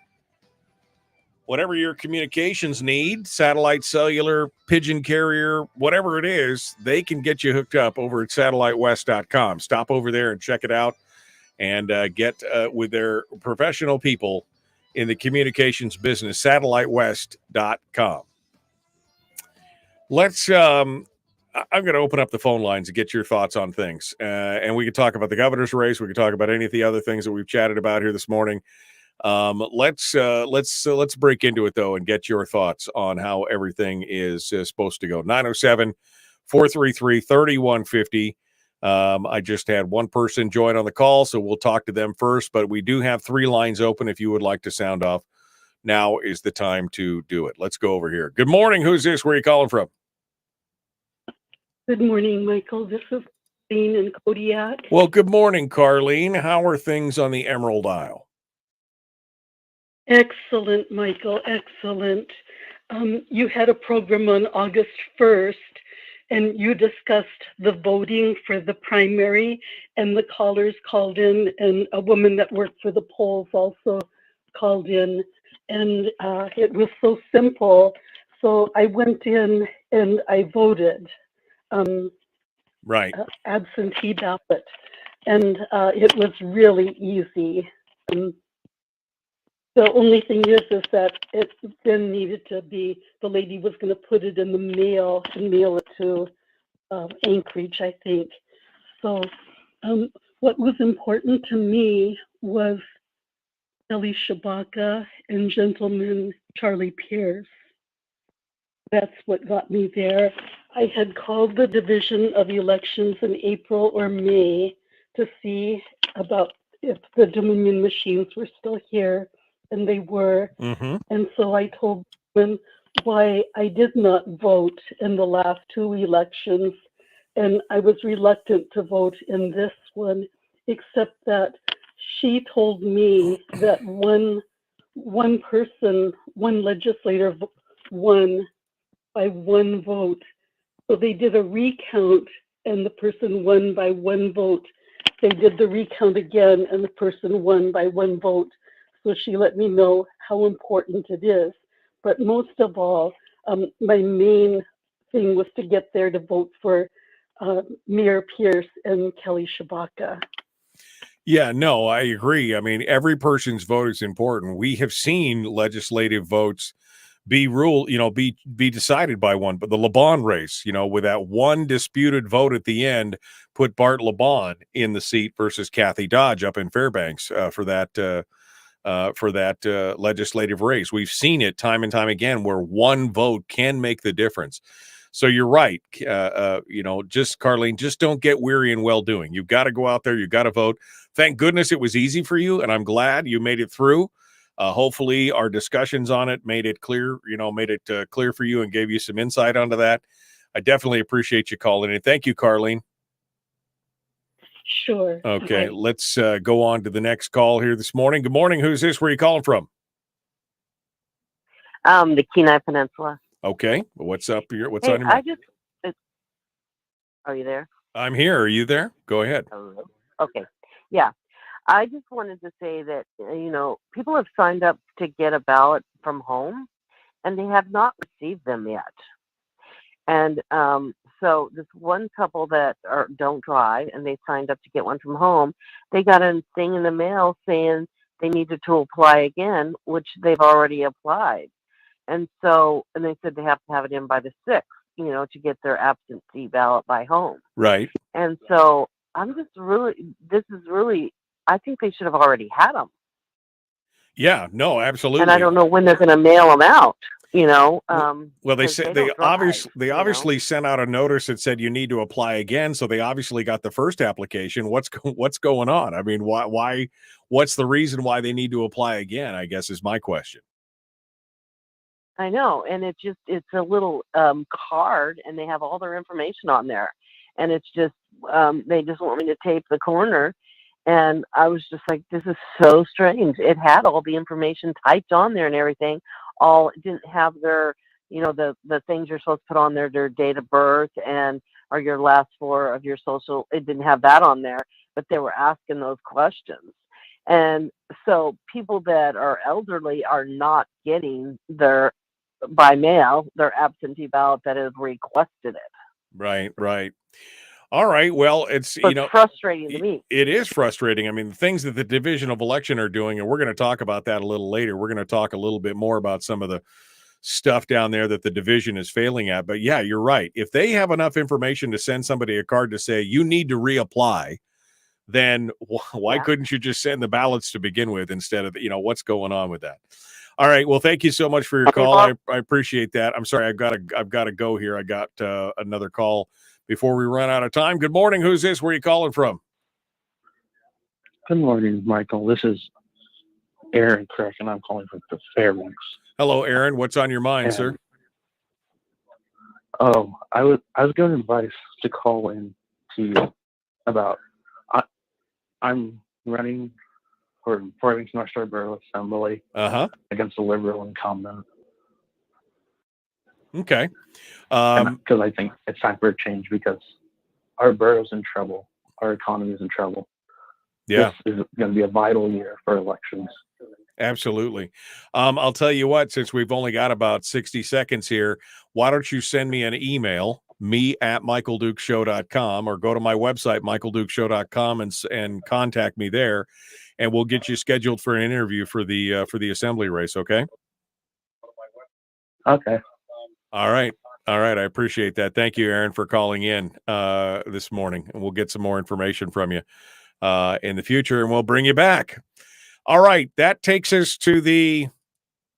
Whatever your communications need, satellite, cellular, pigeon carrier, whatever it is, they can get you hooked up over at satellitewest.com. Stop over there and check it out and get with their professional people in the communications business, satellitewest.com. Let's I'm going to open up the phone lines and get your thoughts on things. And we can talk about the governor's race. We can talk about any of the other things that we've chatted about here this morning. Let's break into it, though, and get your thoughts on how everything is supposed to go. 907-433-3150. I just had one person join on the call, so we'll talk to them first. But we do have 3 lines open if you would like to sound off. Now is the time to do it. Let's go over here. Good morning. Who's this? Where are you calling from? Good morning, Michael. This is Carlene in Kodiak. Well, good morning, Carlene. How are things on the Emerald Isle? Excellent, Michael. Excellent. You had a program on August 1st, and you discussed the voting for the primary, and the callers called in, and a woman that worked for the polls also called in, and it was so simple. So I went in and I voted. Right. Absentee ballot. And it was really easy. The only thing is that it then needed to be, the lady was going to put it in the mail and mail it to Anchorage, I think. So what was important to me was Kelly Shabaka and gentleman Charlie Pierce. That's what got me there. I had called the Division of Elections in April or May to see about if the Dominion machines were still here, and they were. Mm-hmm. And so I told them why I did not vote in the last 2 elections, and I was reluctant to vote in this one, except that she told me that one person, one legislator won by 1 vote. So they did a recount and the person won by 1 vote. They did the recount again and the person won by 1 vote. So she let me know how important it is. But most of all, my main thing was to get there to vote for Mayor Pierce and Kelly Shabaka. Yeah, no, I agree. I mean, every person's vote is important. We have seen legislative votes be decided by one, but the LeBon race, with that one disputed vote at the end, put Bart LeBon in the seat versus Kathy Dodge up in Fairbanks for that for that legislative race. We've seen it time and time again where one vote can make the difference. So you're right. Just Carlene, just don't get weary in well doing. You've got to go out there. You've got to vote. Thank goodness it was easy for you, and I'm glad you made it through. Hopefully our discussions on it made it clear, clear for you and gave you some insight onto that. I definitely appreciate you calling in. Thank you, Carlene. Sure. Okay, let's go on to the next call here this morning. Good morning. Who's this? Where are you calling from? The Kenai Peninsula. Okay, what's up here? What's Hey, on your mind? Are you there? I'm here. Are you there? Go ahead. Hello. Okay. Yeah. I just wanted to say that, people have signed up to get a ballot from home and they have not received them yet. And so this one couple that don't drive and they signed up to get one from home, they got a thing in the mail saying they needed to apply again, which they've already applied. And they said they have to have it in by the 6th, to get their absentee ballot by home. Right. And so I think they should have already had them. Yeah, no, absolutely. And I don't know when they're going to mail them out, Well, they said they obviously sent out a notice that said you need to apply again. So they obviously got the first application. What's going on? I mean, why, what's the reason why they need to apply again, I guess is my question. I know. And it's a little card and they have all their information on there. And it's just, they just want me to tape the corner. And I was just like, this is so strange. It had all the information typed on there and everything. It didn't have their, the things you're supposed to put on there, their date of birth or your last 4 of your social. It didn't have that on there, but they were asking those questions. And so people that are elderly are not getting by mail, their absentee ballot that has requested it. Right. All right. Well, it's frustrating to me. It is frustrating. I mean, the things that the Division of Election are doing, and we're going to talk about that a little later. We're going to talk a little bit more about some of the stuff down there that the division is failing at. But yeah, you're right. If they have enough information to send somebody a card to say you need to reapply, then why couldn't you just send the ballots to begin with instead of, what's going on with that? All right. Well, thank you so much for your call. I appreciate that. I'm sorry. I've got to go here. I got another call before we run out of time. Good morning. Who's this? Where are you calling from? Good morning, Michael. This is Aaron Crick, and I'm calling from the Fairbanks. Hello, Aaron. What's on your mind, sir? Oh, I was given advice to call in to you about I'm running for Fairbanks North Star Borough Assembly against the Liberal incumbent. Okay. Because I think it's time for a change because our borough's in trouble. Our economy is in trouble. Yeah. This is going to be a vital year for elections. Absolutely. I'll tell you what, since we've only got about 60 seconds here, why don't you send me an email, me@michaeldukeshow.com, or go to my website, michaeldukeshow.com, and contact me there, and we'll get you scheduled for an interview for the assembly race. Okay. Okay. All right. I appreciate that. Thank you, Aaron, for calling in this morning, and we'll get some more information from you in the future, and we'll bring you back. All right. That takes us to the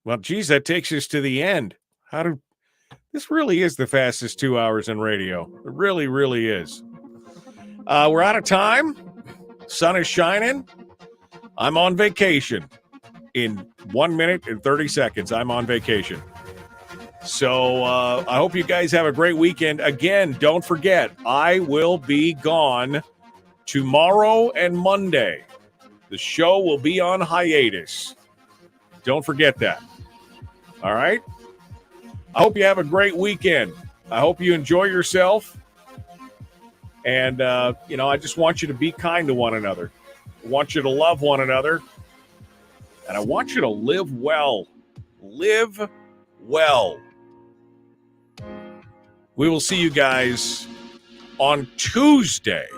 end. This really is the fastest 2 hours in radio. It really, really is. We're out of time. Sun is shining. I'm on vacation. In 1 minute and 30 seconds, I'm on vacation. So I hope you guys have a great weekend. Again, don't forget, I will be gone tomorrow and Monday. The show will be on hiatus. Don't forget that. All right? I hope you have a great weekend. I hope you enjoy yourself. And, I just want you to be kind to one another. I want you to love one another. And I want you to live well. Live well. We will see you guys on Tuesday.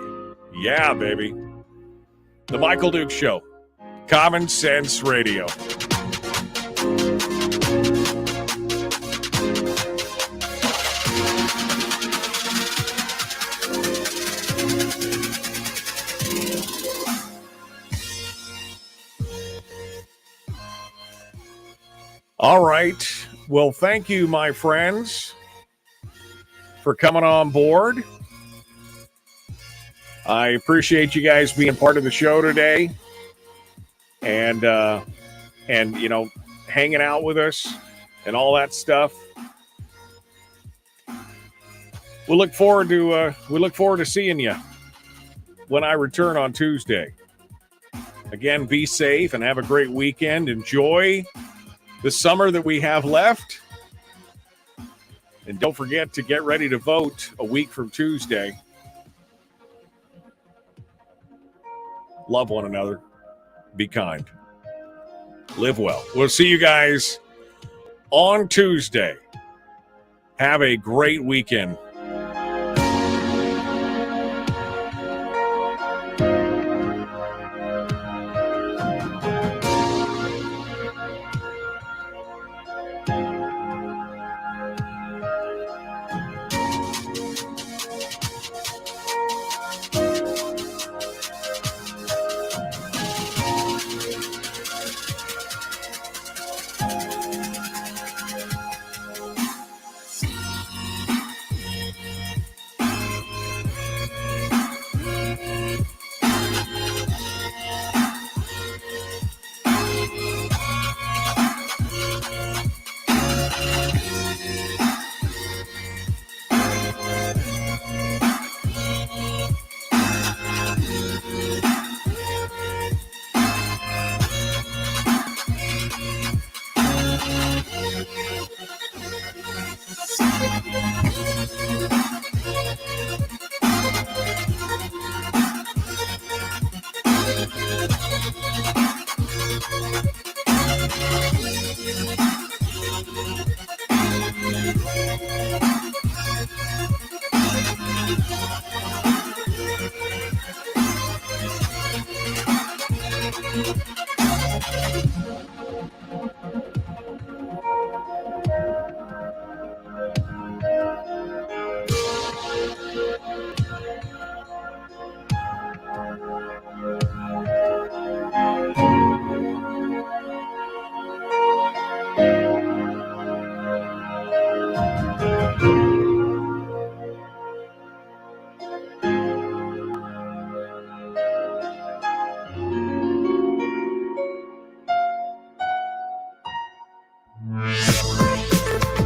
Yeah, baby. The Michael Duke Show. Common Sense Radio. All right. Well, thank you, my friends, for coming on board. I appreciate you guys being part of the show today, and you know, hanging out with us and all that stuff. We look forward to seeing you when I return on Tuesday. Again, be safe and have a great weekend. Enjoy the summer that we have left. And don't forget to get ready to vote a week from Tuesday. Love one another. Be kind. Live well. We'll see you guys on Tuesday. Have a great weekend.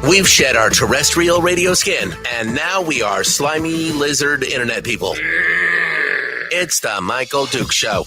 We've shed our terrestrial radio skin, and now we are slimy lizard internet people. It's the Michael Duke Show.